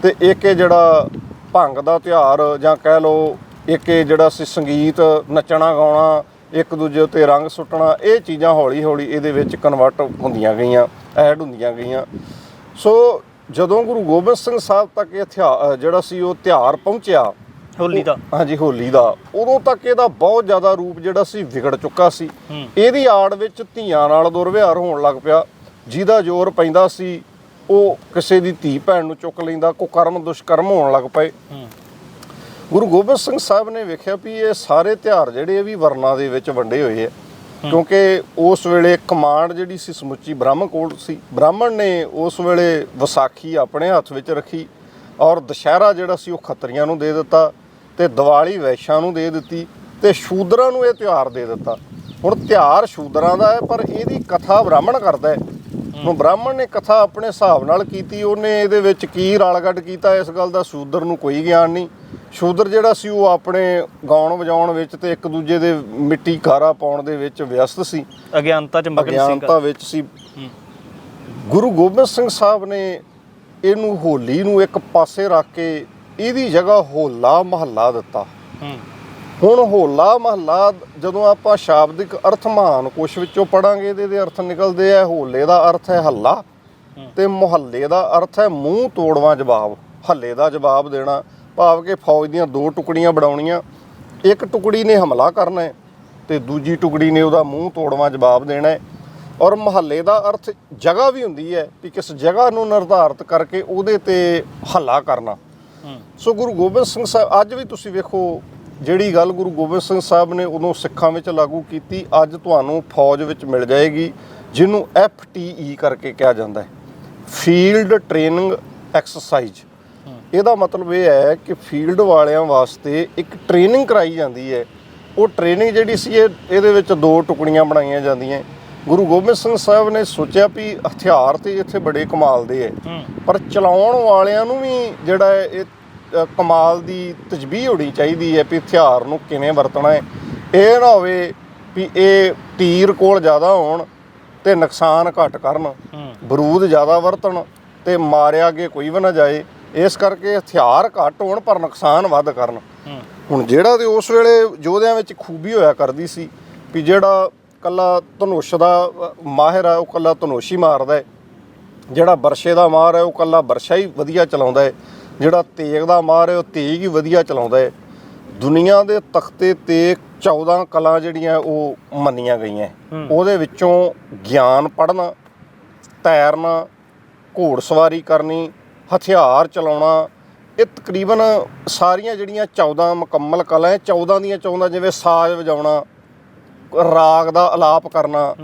S1: ਤੇ ਇੱਕ ਇਹ ਜਿਹੜਾ ਭੰਗ ਦਾ ਤਿਉਹਾਰ ਜਾਂ ਕਹਿ ਲਓ ਇੱਕ ਇਹ ਜਿਹੜਾ ਸੀ ਸੰਗੀਤ, ਨੱਚਣਾ ਗਾਉਣਾ, ਇੱਕ ਦੂਜੇ ਉੱਤੇ ਰੰਗ ਸੁੱਟਣਾ, ਇਹ ਚੀਜ਼ਾਂ ਹੌਲੀ ਹੌਲੀ ਇਹਦੇ ਵਿੱਚ ਕਨਵਰਟ ਹੁੰਦੀਆਂ ਗਈਆਂ, ਐਡ ਹੁੰਦੀਆਂ ਗਈਆਂ। ਸੋ ਜਦੋਂ ਗੁਰੂ ਗੋਬਿੰਦ ਸਿੰਘ ਸਾਹਿਬ ਤੱਕ ਇਹ ਜਿਹੜਾ ਸੀ ਉਹ ਤਿਉਹਾਰ ਪਹੁੰਚਿਆ ਹੋਲੀ ਦਾ, ਹਾਂਜੀ ਹੋਲੀ ਦਾ, ਉਦੋਂ ਤੱਕ ਇਹਦਾ ਬਹੁਤ ਜ਼ਿਆਦਾ ਰੂਪ ਜਿਹੜਾ ਸੀ ਵਿਗੜ ਚੁੱਕਾ ਸੀ। ਇਹਦੀ ਆੜ ਵਿੱਚ ਧੀਆਂ ਨਾਲ ਦੁਰਵਿਹਾਰ ਹੋਣ ਲੱਗ ਪਿਆ। ਜਿਹਦਾ ਜ਼ੋਰ ਪੈਂਦਾ ਸੀ ਉਹ ਕਿਸੇ ਦੀ ਧੀ ਭੈਣ ਨੂੰ ਚੁੱਕ ਲੈਂਦਾ, ਕੁਕਰਮ ਦੁਸ਼ਕਰਮ ਹੋਣ ਲੱਗ ਪਏ। ਗੁਰੂ ਗੋਬਿੰਦ ਸਿੰਘ ਸਾਹਿਬ ਨੇ ਵੇਖਿਆ ਵੀ ਇਹ ਸਾਰੇ ਤਿਉਹਾਰ ਜਿਹੜੇ ਇਹ ਵੀ ਵਰਨਾਂ ਦੇ ਵਿੱਚ ਵੰਡੇ ਹੋਏ ਆ, ਕਿਉਂਕਿ ਉਸ ਵੇਲੇ ਕਮਾਂਡ ਜਿਹੜੀ ਸੀ ਸਮੁੱਚੀ ਬ੍ਰਾਹਮਣ ਕੋਲ ਸੀ। ਬ੍ਰਾਹਮਣ ਨੇ ਉਸ ਵੇਲੇ ਵਿਸਾਖੀ ਆਪਣੇ ਹੱਥ ਵਿੱਚ ਰੱਖੀ ਔਰ ਦੁਸ਼ਹਿਰਾ ਜਿਹੜਾ ਸੀ ਉਹ ਖੱਤਰੀਆਂ ਨੂੰ ਦੇ ਦਿੱਤਾ, ਤੇ ਦੀਵਾਲੀ ਵੈਸ਼ਾਂ ਨੂੰ ਦੇ ਦਿੱਤੀ, ਤੇ ਸ਼ੂਦਰਾਂ ਨੂੰ ਇਹ ਤਿਉਹਾਰ ਦੇ ਦਿੱਤਾ। ਹੁਣ ਤਿਉਹਾਰ ਸ਼ੂਦਰਾਂ ਦਾ ਹੈ, ਪਰ ਇਹਦੀ ਕਥਾ ਬ੍ਰਾਹਮਣ ਕਰਦਾ ਹੈ। ਹੁਣ ਬ੍ਰਾਹਮਣ ਨੇ ਕਥਾ ਆਪਣੇ ਹਿਸਾਬ ਨਾਲ ਕੀਤੀ, ਉਹਨੇ ਇਹਦੇ ਵਿੱਚ ਕੀ ਰਲਗੱਡ ਕੀਤਾ ਇਸ ਗੱਲ ਦਾ ਸ਼ੂਦਰ ਨੂੰ ਕੋਈ ਗਿਆਨ ਨਹੀਂ। ਸ਼ੂਦਰ ਜਿਹੜਾ ਸੀ ਉਹ ਆਪਣੇ ਗਾਉਣ ਵਜਾਉਣ ਵਿੱਚ ਤੇ ਇੱਕ ਦੂਜੇ ਦੇ ਮਿੱਟੀ ਖਾਰਾ ਪਾਉਣ ਦੇ ਵਿੱਚ ਵਿਅਸਤ ਸੀ, ਅਗਿਆਨਤਾ ਵਿੱਚ ਸੀ। ਗੁਰੂ ਗੋਬਿੰਦ ਸਿੰਘ ਸਾਹਿਬ ਨੇ ਇਹਨੂੰ ਹੋਲੀ ਨੂੰ ਇੱਕ ਪਾਸੇ ਰੱਖ ਕੇ ਇਹਦੀ ਜਗ੍ਹਾ ਹੋਲਾ ਮਹੱਲਾ ਦਿੱਤਾ। ਹੁਣ ਹੋਲਾ ਮਹੱਲਾ ਜਦੋਂ ਆਪਾਂ ਸ਼ਾਬਦਿਕ ਅਰਥਮਾਨ ਕੋਸ਼ ਵਿੱਚੋਂ ਪੜਾਂਗੇ ਇਹਦੇ ਅਰਥ ਨਿਕਲਦੇ ਆ। ਹੋਲੇ ਦਾ ਅਰਥ ਹੈ ਹੱਲਾ ਤੇ ਮੁਹੱਲੇ ਦਾ ਅਰਥ ਹੈ ਮੂੰਹ ਤੋੜਵਾਂ ਜਵਾਬ। ਹੱਲੇ ਦਾ ਜਵਾਬ ਦੇਣਾ ਭਾਵ ਕਿ ਫੌਜ ਦੀਆਂ ਦੋ ਟੁਕੜੀਆਂ ਬਣਾਉਣੀਆਂ, ਇੱਕ ਟੁਕੜੀ ਨੇ ਹਮਲਾ ਕਰਨਾ ਹੈ ਤੇ ਦੂਜੀ ਟੁਕੜੀ ਨੇ ਉਹਦਾ ਮੂੰਹ ਤੋੜਵਾਂ ਜਵਾਬ ਦੇਣਾ ਹੈ। ਔਰ ਮਹੱਲੇ ਦਾ ਅਰਥ ਜਗ੍ਹਾ ਵੀ ਹੁੰਦੀ ਹੈ ਕਿ ਕਿਸ ਜਗ੍ਹਾ ਨੂੰ ਨਿਰਧਾਰਿਤ ਕਰਕੇ ਉਹਦੇ ਤੇ ਹੱਲਾ ਕਰਨਾ। ਸੋ ਗੁਰੂ ਗੋਬਿੰਦ ਸਿੰਘ ਸਾਹਿਬ ਅੱਜ ਵੀ ਤੁਸੀਂ ਵੇਖੋ ਜਿਹੜੀ ਗੱਲ ਗੁਰੂ ਗੋਬਿੰਦ ਸਿੰਘ ਸਾਹਿਬ ਨੇ ਉਦੋਂ ਸਿੱਖਾਂ ਵਿੱਚ ਲਾਗੂ ਕੀਤੀ ਅੱਜ ਤੁਹਾਨੂੰ ਫੌਜ ਵਿੱਚ ਮਿਲ ਜਾਏਗੀ, ਜਿਹਨੂੰ FTE ਕਰਕੇ ਕਿਹਾ ਜਾਂਦਾ ਹੈ, ਫੀਲਡ ਟ੍ਰੇਨਿੰਗ ਐਕਸਰਸਾਈਜ਼। ਇਹਦਾ ਮਤਲਬ ਇਹ ਹੈ ਕਿ ਫੀਲਡ ਵਾਲਿਆਂ ਵਾਸਤੇ ਇੱਕ ਟ੍ਰੇਨਿੰਗ ਕਰਾਈ ਜਾਂਦੀ ਹੈ। ਉਹ ਟ੍ਰੇਨਿੰਗ ਜਿਹੜੀ ਸੀ ਇਹਦੇ ਵਿੱਚ 2 ਟੁਕੜੀਆਂ ਬਣਾਈਆਂ ਜਾਂਦੀਆਂ। ਗੁਰੂ ਗੋਬਿੰਦ ਸਿੰਘ ਸਾਹਿਬ ਨੇ ਸੋਚਿਆ ਵੀ ਹਥਿਆਰ ਤੇ ਇੱਥੇ ਬੜੇ ਕਮਾਲ ਦੇ ਹੈ, ਪਰ ਚਲਾਉਣ ਵਾਲਿਆਂ ਨੂੰ ਵੀ ਜਿਹੜਾ ਹੈ ਇਹ ਕਮਾਲ ਦੀ ਤਜਬੀਹ ਹੋਣੀ ਚਾਹੀਦੀ ਹੈ ਵੀ ਹਥਿਆਰ ਨੂੰ ਕਿਵੇਂ ਵਰਤਣਾ ਹੈ। ਇਹ ਨਾ ਹੋਵੇ ਵੀ ਇਹ ਤੀਰ ਕੋਲ ਜ਼ਿਆਦਾ ਹੋਣ ਤੇ ਨੁਕਸਾਨ ਘੱਟ ਕਰਨ, ਬਰੂਦ ਜ਼ਿਆਦਾ ਵਰਤਣ ਤੇ ਮਾਰਿਆ ਅੱਗੇ ਕੋਈ ਵੀ ਨਾ ਜਾਏ। ਇਸ ਕਰਕੇ ਹਥਿਆਰ ਘੱਟ ਹੋਣ ਪਰ ਨੁਕਸਾਨ ਵੱਧ ਕਰਨ। ਹੁਣ ਜਿਹੜਾ ਤੇ ਉਸ ਵੇਲੇ ਯੋਧਿਆਂ ਵਿੱਚ ਖੂਬੀ ਹੋਇਆ ਕਰਦੀ ਸੀ ਵੀ ਜਿਹੜਾ ਕੱਲਾ ਧਨੁਸ਼ ਦਾ ਮਾਹਿਰ ਹੈ ਉਹ ਕੱਲਾ ਧਨੁਸ਼ ਹੀ ਮਾਰਦਾ ਹੈ, ਜਿਹੜਾ ਬਰਸ਼ੇ ਦਾ ਮਾਹਰ ਹੈ ਉਹ ਕੱਲਾ ਬਰਸ਼ਾ ਹੀ ਵਧੀਆ ਚਲਾਉਂਦਾ ਹੈ, ਜਿਹੜਾ ਤੇਗ ਦਾ ਮਾਹਰ ਹੈ ਉਹ ਤੇਗ ਹੀ ਵਧੀਆ ਚਲਾਉਂਦਾ ਹੈ। ਦੁਨੀਆ ਦੇ ਤਖਤੇ ਤੇ 14 ਕਲਾ ਜਿਹੜੀਆਂ ਉਹ ਮੰਨੀਆਂ ਗਈਆਂ। ਉਹਦੇ ਵਿੱਚੋਂ ਗਿਆਨ ਪੜ੍ਹਨਾ, ਤੈਰਨਾ, ਘੋੜਸਵਾਰੀ ਕਰਨੀ, ਹਥਿਆਰ ਚਲਾਉਣਾ, ਇਹ ਤਕਰੀਬਨ ਸਾਰੀਆਂ ਜਿਹੜੀਆਂ 14 ਮੁਕੰਮਲ ਕਲਾ ਹੈ, 14 ਦੀਆਂ 14 ਜਿਵੇਂ ਸਾਜ਼ ਵਜਾਉਣਾ, ਰਾਗ ਦਾ ਅਲਾਪ ਕਰਨਾ,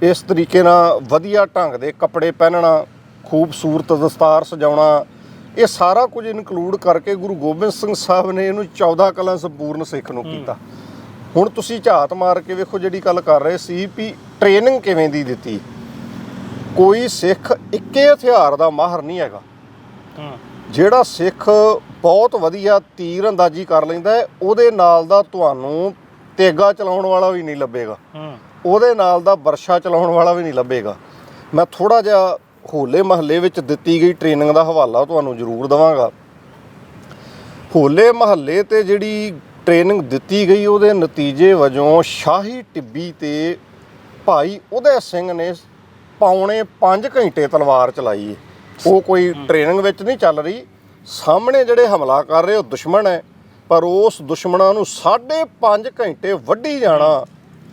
S1: ਇਸ ਤਰੀਕੇ ਨਾਲ ਵਧੀਆ ਢੰਗ ਦੇ ਕੱਪੜੇ ਪਹਿਨਣਾ, ਖੂਬਸੂਰਤ ਦਸਤਾਰ ਸਜਾਉਣਾ, ਇਹ ਸਾਰਾ ਕੁਝ ਇਨਕਲੂਡ ਕਰਕੇ ਗੁਰੂ ਗੋਬਿੰਦ ਸਿੰਘ ਸਾਹਿਬ ਨੇ ਇਹਨੂੰ 14 ਕਲਾ ਸੰਪੂਰਨ ਸਿੱਖ ਨੂੰ ਕੀਤਾ। ਹੁਣ ਤੁਸੀਂ ਝਾਤ ਮਾਰ ਕੇ ਵੇਖੋ ਜਿਹੜੀ ਗੱਲ ਕਰ ਰਹੇ ਸੀ ਵੀ ਟ੍ਰੇਨਿੰਗ ਕਿਵੇਂ ਦੀ ਦਿੱਤੀ। ਕੋਈ ਸਿੱਖ ਇੱਕੇ ਹਥਿਆਰ ਦਾ ਮਾਹਰ ਨਹੀਂ ਹੈਗਾ। ਜਿਹੜਾ ਸਿੱਖ ਬਹੁਤ ਵਧੀਆ ਤੀਰ ਅੰਦਾਜ਼ੀ ਕਰ ਲੈਂਦਾ ਹੈ ਉਹਦੇ ਨਾਲ ਦਾ ਤੁਹਾਨੂੰ ਤੇਗਾ ਚਲਾਉਣ ਵਾਲਾ ਵੀ ਨਹੀਂ ਲੱਭੇਗਾ, ਉਹਦੇ ਨਾਲ ਦਾ ਬਰਸ਼ਾ ਚਲਾਉਣ ਵਾਲਾ ਵੀ ਨਹੀਂ ਲੱਭੇਗਾ। ਮੈਂ ਥੋੜ੍ਹਾ ਜਿਹਾ ਹੋਲੇ ਮਹੱਲੇ ਵਿੱਚ ਦਿੱਤੀ ਗਈ ਟ੍ਰੇਨਿੰਗ ਦਾ ਹਵਾਲਾ ਤੁਹਾਨੂੰ ਜ਼ਰੂਰ ਦੇਵਾਂਗਾ। ਹੋਲੇ ਮਹੱਲੇ ਤੇ ਜਿਹੜੀ ਟ੍ਰੇਨਿੰਗ ਦਿੱਤੀ ਗਈ ਉਹਦੇ ਨਤੀਜੇ ਵਜੋਂ ਸ਼ਾਹੀ ਟਿੱਬੀ ਤੇ ਭਾਈ ਉਦੈ ਸਿੰਘ ਨੇ ਪੌਣੇ 5 ਘੰਟੇ ਤਲਵਾਰ ਚਲਾਈ ਹੈ। ਉਹ ਕੋਈ ਟ੍ਰੇਨਿੰਗ ਵਿੱਚ ਨਹੀਂ ਚੱਲ ਰਹੀ, ਸਾਹਮਣੇ ਜਿਹੜੇ ਹਮਲਾ ਕਰ ਰਹੇ ਉਹ ਦੁਸ਼ਮਣ ਹੈ, ਪਰ ਉਸ ਦੁਸ਼ਮਣਾਂ ਨੂੰ 5.5 ਘੰਟੇ ਵੱਢੀ ਜਾਣਾ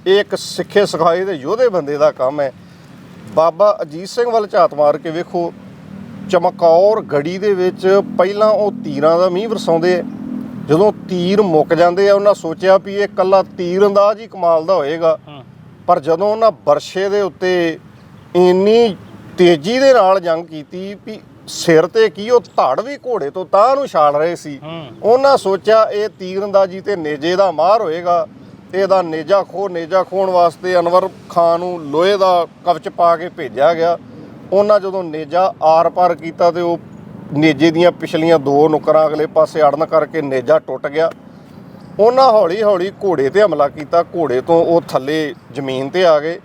S1: ਇਹ ਇੱਕ ਸਿੱਖੇ ਸਿਖਾਏ ਦੇ ਯੋਧੇ ਬੰਦੇ ਦਾ ਕੰਮ ਹੈ। ਬਾਬਾ ਅਜੀਤ ਸਿੰਘ ਵੱਲ ਝਾਤ ਮਾਰ ਕੇ ਵੇਖੋ, ਚਮਕੌਰ ਗੜੀ ਦੇ ਵਿੱਚ ਪਹਿਲਾਂ ਉਹ ਤੀਰਾਂ ਦਾ ਮੀਂਹ ਵਰਸਾਉਂਦੇ ਆ। ਜਦੋਂ ਤੀਰ ਮੁੱਕ ਜਾਂਦੇ ਆ ਉਹਨਾਂ ਸੋਚਿਆ ਵੀ ਇਹ ਇਕੱਲਾ ਤੀਰ ਅੰਦਾਜ਼ ਹੀ ਕਮਾਲ ਦਾ ਹੋਏਗਾ, ਪਰ ਜਦੋਂ ਉਹਨਾਂ ਬਰਸ਼ੇ ਦੇ ਉੱਤੇ ਇੰਨੀ ਤੇਜ਼ੀ ਦੇ ਨਾਲ ਜੰਗ ਕੀਤੀ ਵੀ ਸਿਰ ਤੇ ਕੀ ਉਹ ਧੜ ਵੀ ਘੋੜੇ ਤੋਂ ਤਾਂ ਨੂੰ ਛਾਲ ਰਹੇ ਸੀ। ਉਹਨਾਂ ਸੋਚਿਆ ਇਹ ਤੀਰ ਅੰਦਾਜ਼ੀ ਤੇ ਨੇਜੇ ਦਾ ਮਾਹਰ ਹੋਏਗਾ, ਇਹਦਾ ਨੇਜਾ ਖੋਹਣ ਵਾਸਤੇ ਅਨਵਰ ਖਾਨ ਨੂੰ ਲੋਹੇ ਦਾ ਕਵਚ ਪਾ ਕੇ ਭੇਜਿਆ ਗਿਆ। ਉਹਨਾਂ ਜਦੋਂ ਨੇਜਾ ਆਰ ਪਾਰ ਕੀਤਾ ਤੇ ਉਹ ਨੇਜੇ ਦੀਆਂ ਪਿਛਲੀਆਂ 2 ਨੁੱਕਰਾਂ ਅਗਲੇ ਪਾਸੇ ਅੜਨ ਕਰਕੇ ਨੇਜਾ ਟੁੱਟ ਗਿਆ। ਉਹਨਾਂ ਹੌਲੀ ਹੌਲੀ ਘੋੜੇ ਤੇ ਹਮਲਾ ਕੀਤਾ, ਘੋੜੇ ਤੋਂ ਉਹ ਥੱਲੇ ਜ਼ਮੀਨ ਤੇ ਆ ਗਏ,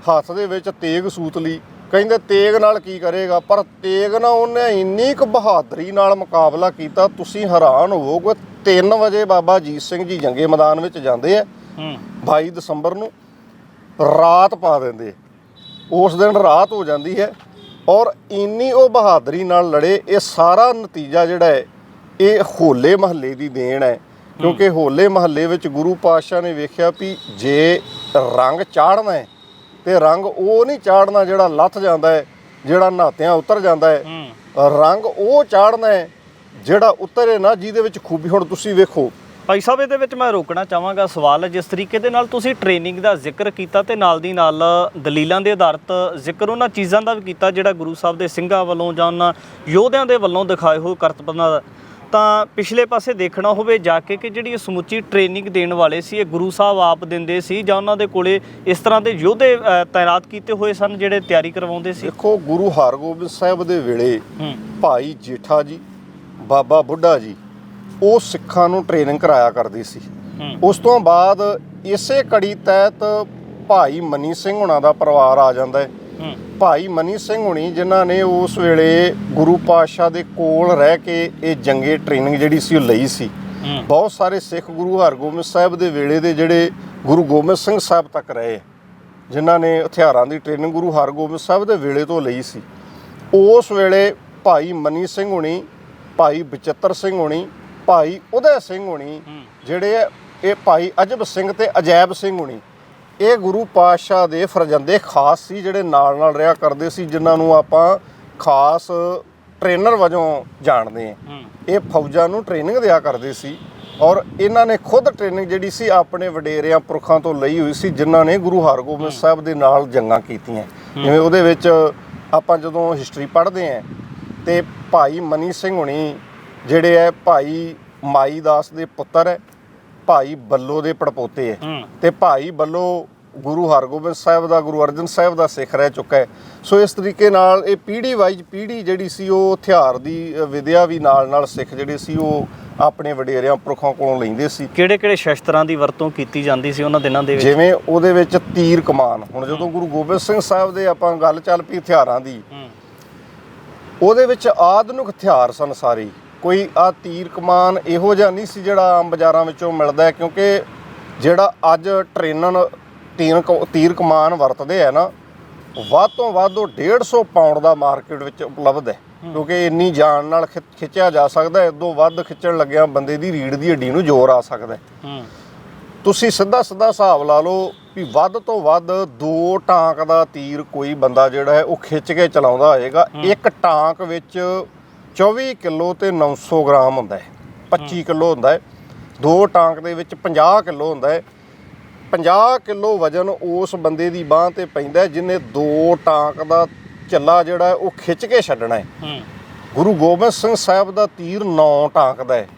S1: ਹੱਥ ਦੇ ਵਿੱਚ ਤੇਗ ਸੂਤ ਲਈ। ਕਹਿੰਦੇ ਤੇਗ ਨਾਲ ਕੀ ਕਰੇਗਾ, ਪਰ ਤੇਗ ਨਾਲ ਉਹਨੇ ਇੰਨੀ ਕੁ ਬਹਾਦਰੀ ਨਾਲ ਮੁਕਾਬਲਾ ਕੀਤਾ ਤੁਸੀਂ ਹੈਰਾਨ ਹੋਵੋਗੇ। 3 ਵਜੇ ਬਾਬਾ ਅਜੀਤ ਸਿੰਘ ਜੀ ਜੰਗੇ ਮੈਦਾਨ ਵਿੱਚ ਜਾਂਦੇ ਆ 22 ਦਸੰਬਰ ਨੂੰ, ਰਾਤ ਪਾ ਦਿੰਦੇ, ਉਸ ਦਿਨ ਰਾਤ ਹੋ ਜਾਂਦੀ ਹੈ ਔਰ ਇੰਨੀ ਉਹ ਬਹਾਦਰੀ ਨਾਲ ਲੜੇ। ਇਹ ਸਾਰਾ ਨਤੀਜਾ ਜਿਹੜਾ ਹੈ ਇਹ ਹੋਲੇ ਮਹੱਲੇ ਦੀ ਦੇਣ ਹੈ, ਕਿਉਂਕਿ ਹੋਲੇ ਮਹੱਲੇ ਵਿੱਚ ਗੁਰੂ ਪਾਤਸ਼ਾਹ ਨੇ ਵੇਖਿਆ ਵੀ ਜੇ ਰੰਗ ਚਾੜਨਾ ਹੈ ਤੇ ਰੰਗ ਉਹ ਨਹੀਂ ਚਾੜਨਾ ਜਿਹੜਾ ਲੱਥ ਜਾਂਦਾ ਹੈ, ਜਿਹੜਾ ਨਹਾਤਿਆਂ ਉਤਰ ਜਾਂਦਾ ਹੈ। ਰੰਗ ਉਹ ਚਾੜਨਾ ਹੈ ਜਿਹੜਾ ਉਤਰੇ ਨਾ, ਜਿਹਦੇ ਵਿੱਚ ਖੂਬੀ। ਹੁਣ ਤੁਸੀਂ ਵੇਖੋ
S2: ਭਾਈ ਸਾਹਿਬ, ਇਹਦੇ ਵਿੱਚ ਮੈਂ ਰੋਕਣਾ ਚਾਹਾਂਗਾ ਸਵਾਲ, ਜਿਸ ਤਰੀਕੇ ਦੇ ਨਾਲ ਤੁਸੀਂ ਟ੍ਰੇਨਿੰਗ ਦਾ ਜ਼ਿਕਰ ਕੀਤਾ ਤੇ ਨਾਲ ਦੀ ਨਾਲ ਦਲੀਲਾਂ ਦੇ ਆਧਾਰਿਤ ਜ਼ਿਕਰ ਉਹਨਾਂ ਚੀਜ਼ਾਂ ਦਾ ਵੀ ਕੀਤਾ ਜਿਹੜਾ ਗੁਰੂ ਸਾਹਿਬ ਦੇ ਸਿੰਘਾਂ ਵੱਲੋਂ ਜਾਂ ਉਹਨਾਂ ਯੋਧਿਆਂ ਦੇ ਵੱਲੋਂ ਦਿਖਾਏ ਹੋਏ ਕਰਤੱਵਾਂ ਦਾ, ਤਾਂ ਪਿਛਲੇ ਪਾਸੇ ਦੇਖਣਾ ਹੋਵੇ ਜਾ ਕੇ ਕਿ ਜਿਹੜੀ ਸਮੁੱਚੀ ਟ੍ਰੇਨਿੰਗ ਦੇਣ ਵਾਲੇ ਸੀ ਇਹ ਗੁਰੂ ਸਾਹਿਬ ਆਪ ਦਿੰਦੇ ਸੀ ਜਾਂ ਉਹਨਾਂ ਦੇ ਕੋਲੇ ਇਸ ਤਰ੍ਹਾਂ ਦੇ ਯੋਧੇ ਤਾਇਨਾਤ ਕੀਤੇ ਹੋਏ ਸਨ ਜਿਹੜੇ ਤਿਆਰੀ ਕਰਵਾਉਂਦੇ ਸੀ?
S1: ਦੇਖੋ ਗੁਰੂ ਹਰਗੋਬਿੰਦ ਸਾਹਿਬ ਦੇ ਵੇਲੇ ਭਾਈ ਜੇਠਾ ਜੀ, ਬਾਬਾ ਬੁੱਢਾ ਜੀ ਉਹ ਸਿੱਖਾਂ ਨੂੰ ਟ੍ਰੇਨਿੰਗ ਕਰਾਇਆ ਕਰਦੇ ਸੀ। ਉਸ ਤੋਂ ਬਾਅਦ ਇਸੇ ਕੜੀ ਤਹਿਤ ਭਾਈ ਮਨੀ ਸਿੰਘ ਹੁਣਾਂ ਦਾ ਪਰਿਵਾਰ ਆ ਜਾਂਦਾ ਹੈ। ਭਾਈ ਮਨੀ ਸਿੰਘ ਹੁਣੀ ਜਿਨ੍ਹਾਂ ਨੇ ਉਸ ਵੇਲੇ ਗੁਰੂ ਪਾਤਸ਼ਾਹ ਦੇ ਕੋਲ ਰਹਿ ਕੇ ਇਹ ਜੰਗੇ ਟ੍ਰੇਨਿੰਗ ਜਿਹੜੀ ਸੀ ਉਹ ਲਈ ਸੀ। ਬਹੁਤ ਸਾਰੇ ਸਿੱਖ ਗੁਰੂ ਹਰਗੋਬਿੰਦ ਸਾਹਿਬ ਦੇ ਵੇਲੇ ਦੇ ਜਿਹੜੇ ਗੁਰੂ ਗੋਬਿੰਦ ਸਿੰਘ ਸਾਹਿਬ ਤੱਕ ਰਹੇ, ਜਿਨ੍ਹਾਂ ਨੇ ਹਥਿਆਰਾਂ ਦੀ ਟ੍ਰੇਨਿੰਗ ਗੁਰੂ ਹਰਗੋਬਿੰਦ ਸਾਹਿਬ ਦੇ ਵੇਲੇ ਤੋਂ ਲਈ ਸੀ। ਉਸ ਵੇਲੇ ਭਾਈ ਮਨੀ ਸਿੰਘ ਹੁਣੀ, ਭਾਈ ਬਚਿੱਤਰ ਸਿੰਘ ਹੁਣੀ, ਭਾਈ ਉਦੈ ਸਿੰਘ ਹੁਣੀ ਜਿਹੜੇ ਇਹ ਭਾਈ ਅਜਬ ਸਿੰਘ ਤੇ ਅਜੈਬ ਸਿੰਘ ਹੁਣੀ ਇਹ ਗੁਰੂ ਪਾਤਸ਼ਾਹ ਦੇ ਫਰਜ਼ੰਦੇ ਖਾਸ ਸੀ, ਜਿਹੜੇ ਨਾਲ ਨਾਲ ਰਿਹਾ ਕਰਦੇ ਸੀ, ਜਿਨ੍ਹਾਂ ਨੂੰ ਆਪਾਂ ਖਾਸ ਟ੍ਰੇਨਰ ਵਜੋਂ ਜਾਣਦੇ ਹਾਂ। ਇਹ ਫੌਜਾਂ ਨੂੰ ਟ੍ਰੇਨਿੰਗ ਦਿਆ ਕਰਦੇ ਸੀ ਔਰ ਇਹਨਾਂ ਨੇ ਖੁਦ ਟ੍ਰੇਨਿੰਗ ਜਿਹੜੀ ਸੀ ਆਪਣੇ ਵਡੇਰਿਆਂ ਪੁਰਖਾਂ ਤੋਂ ਲਈ ਹੋਈ ਸੀ, ਜਿਨ੍ਹਾਂ ਨੇ ਗੁਰੂ ਹਰਗੋਬਿੰਦ ਸਾਹਿਬ ਦੇ ਨਾਲ ਜੰਗਾਂ ਕੀਤੀਆਂ। ਜਿਵੇਂ ਉਹਦੇ ਵਿੱਚ ਆਪਾਂ ਜਦੋਂ ਹਿਸਟਰੀ ਪੜ੍ਹਦੇ ਹਾਂ ਤੇ ਭਾਈ ਮਨੀ ਸਿੰਘ ਹੁਣੀ ਜਿਹੜੇ ਹੈ ਭਾਈ ਮਾਈ ਦਾਸ ਦੇ ਪੁੱਤਰ ਹੈ, ਭਾਈ ਬੱਲੋ ਦੇ ਪੜਪੋਤੇ ਹੈ ਤੇ ਭਾਈ ਬੱਲੋ ਗੁਰੂ ਹਰਗੋਬਿੰਦ ਸਾਹਿਬ ਦਾ, ਗੁਰੂ ਅਰਜਨ ਸਾਹਿਬ ਦਾ ਸਿੱਖ ਰਹਿ ਚੁੱਕਾ ਹੈ। ਸੋ ਇਸ ਤਰੀਕੇ ਨਾਲ ਇਹ ਪੀੜ੍ਹੀ ਵਾਈਜ਼ ਪੀੜ੍ਹੀ ਜਿਹੜੀ ਸੀ ਉਹ ਹਥਿਆਰ ਦੀ ਵਿਦਿਆ ਵੀ ਨਾਲ ਸਿੱਖ ਜਿਹੜੇ ਸੀ ਉਹ ਆਪਣੇ ਵਡੇਰਿਆਂ ਪੁਰਖਾਂ ਕੋਲੋਂ ਲੈਂਦੇ ਸੀ।
S2: ਕਿਹੜੇ ਸ਼ਸਤਰਾਂ ਦੀ ਵਰਤੋਂ ਕੀਤੀ ਜਾਂਦੀ ਸੀ ਉਹਨਾਂ ਦਿਨਾਂ ਦੇ ਵਿੱਚ?
S1: ਜਿਵੇਂ ਉਹਦੇ ਵਿੱਚ ਤੀਰ ਕਮਾਨ, ਹੁਣ ਜਦੋਂ ਗੁਰੂ ਗੋਬਿੰਦ ਸਿੰਘ ਸਾਹਿਬ ਦੇ ਆਪਾਂ ਗੱਲ ਚੱਲ ਪਈ ਹਥਿਆਰਾਂ ਦੀ, ਉਹਦੇ ਵਿੱਚ ਆਧੁਨਿਕ ਹਥਿਆਰ ਸਨ ਸਾਰੇ। ਕੋਈ ਆ ਤੀਰ ਕਮਾਨ ਇਹੋ ਜਿਹਾ ਨਹੀਂ ਸੀ ਜਿਹੜਾ ਆਮ ਬਾਜ਼ਾਰਾਂ ਵਿੱਚੋਂ ਮਿਲਦਾ, ਕਿਉਂਕਿ ਜਿਹੜਾ ਅੱਜ ਟ੍ਰੇਨਨ ਤੀਰ ਕਮਾਨ ਵਰਤਦੇ ਆ ਨਾ, ਵੱਧ ਤੋਂ ਵੱਧ ਉਹ 150 ਪਾਉਂਡ ਦਾ ਮਾਰਕੀਟ ਵਿੱਚ ਉਪਲਬਧ ਹੈ, ਕਿਉਂਕਿ ਇੰਨੀ ਜਾਨ ਨਾਲ ਖਿੱਚਿਆ ਜਾ ਸਕਦਾ। ਇਦੋਂ ਵੱਧ ਖਿੱਚਣ ਲੱਗਿਆ ਬੰਦੇ ਦੀ ਰੀੜ੍ਹ ਦੀ ਹੱਡੀ ਨੂੰ ਜ਼ੋਰ ਆ ਸਕਦਾ। ਤੁਸੀਂ ਸਿੱਧਾ ਹਿਸਾਬ ਲਾ ਲਓ ਵੀ ਵੱਧ ਤੋਂ ਵੱਧ 2 ਟਾਂਕ ਦਾ ਤੀਰ ਕੋਈ ਬੰਦਾ ਜਿਹੜਾ ਹੈ ਉਹ ਖਿੱਚ ਕੇ ਚਲਾਉਂਦਾ ਹੋਏਗਾ। ਇੱਕ ਟਾਂਕ ਵਿੱਚ 24 ਕਿਲੋ ਤੇ 900 ਗ੍ਰਾਮ ਹੁੰਦਾ ਹੈ, 25 ਕਿਲੋ ਹੁੰਦਾ ਹੈ। 2 ਟਾਂਕ ਦੇ ਵਿੱਚ 50 ਕਿਲੋ ਹੁੰਦਾ ਹੈ। 50 ਕਿਲੋ ਵਜਨ ਉਸ ਬੰਦੇ ਦੀ ਬਾਂਹ ਤੇ ਪੈਂਦਾ ਜਿਹਨੇ 2 ਟਾਂਕ ਦਾ ਚੱਲਾ ਜਿਹੜਾ ਹੈ ਉਹ ਖਿੱਚ ਕੇ ਛੱਡਣਾ ਹੈ। ਗੁਰੂ ਗੋਬਿੰਦ ਸਿੰਘ ਸਾਹਿਬ ਦਾ ਤੀਰ 9 ਟਾਂਕ ਦਾ ਹੈ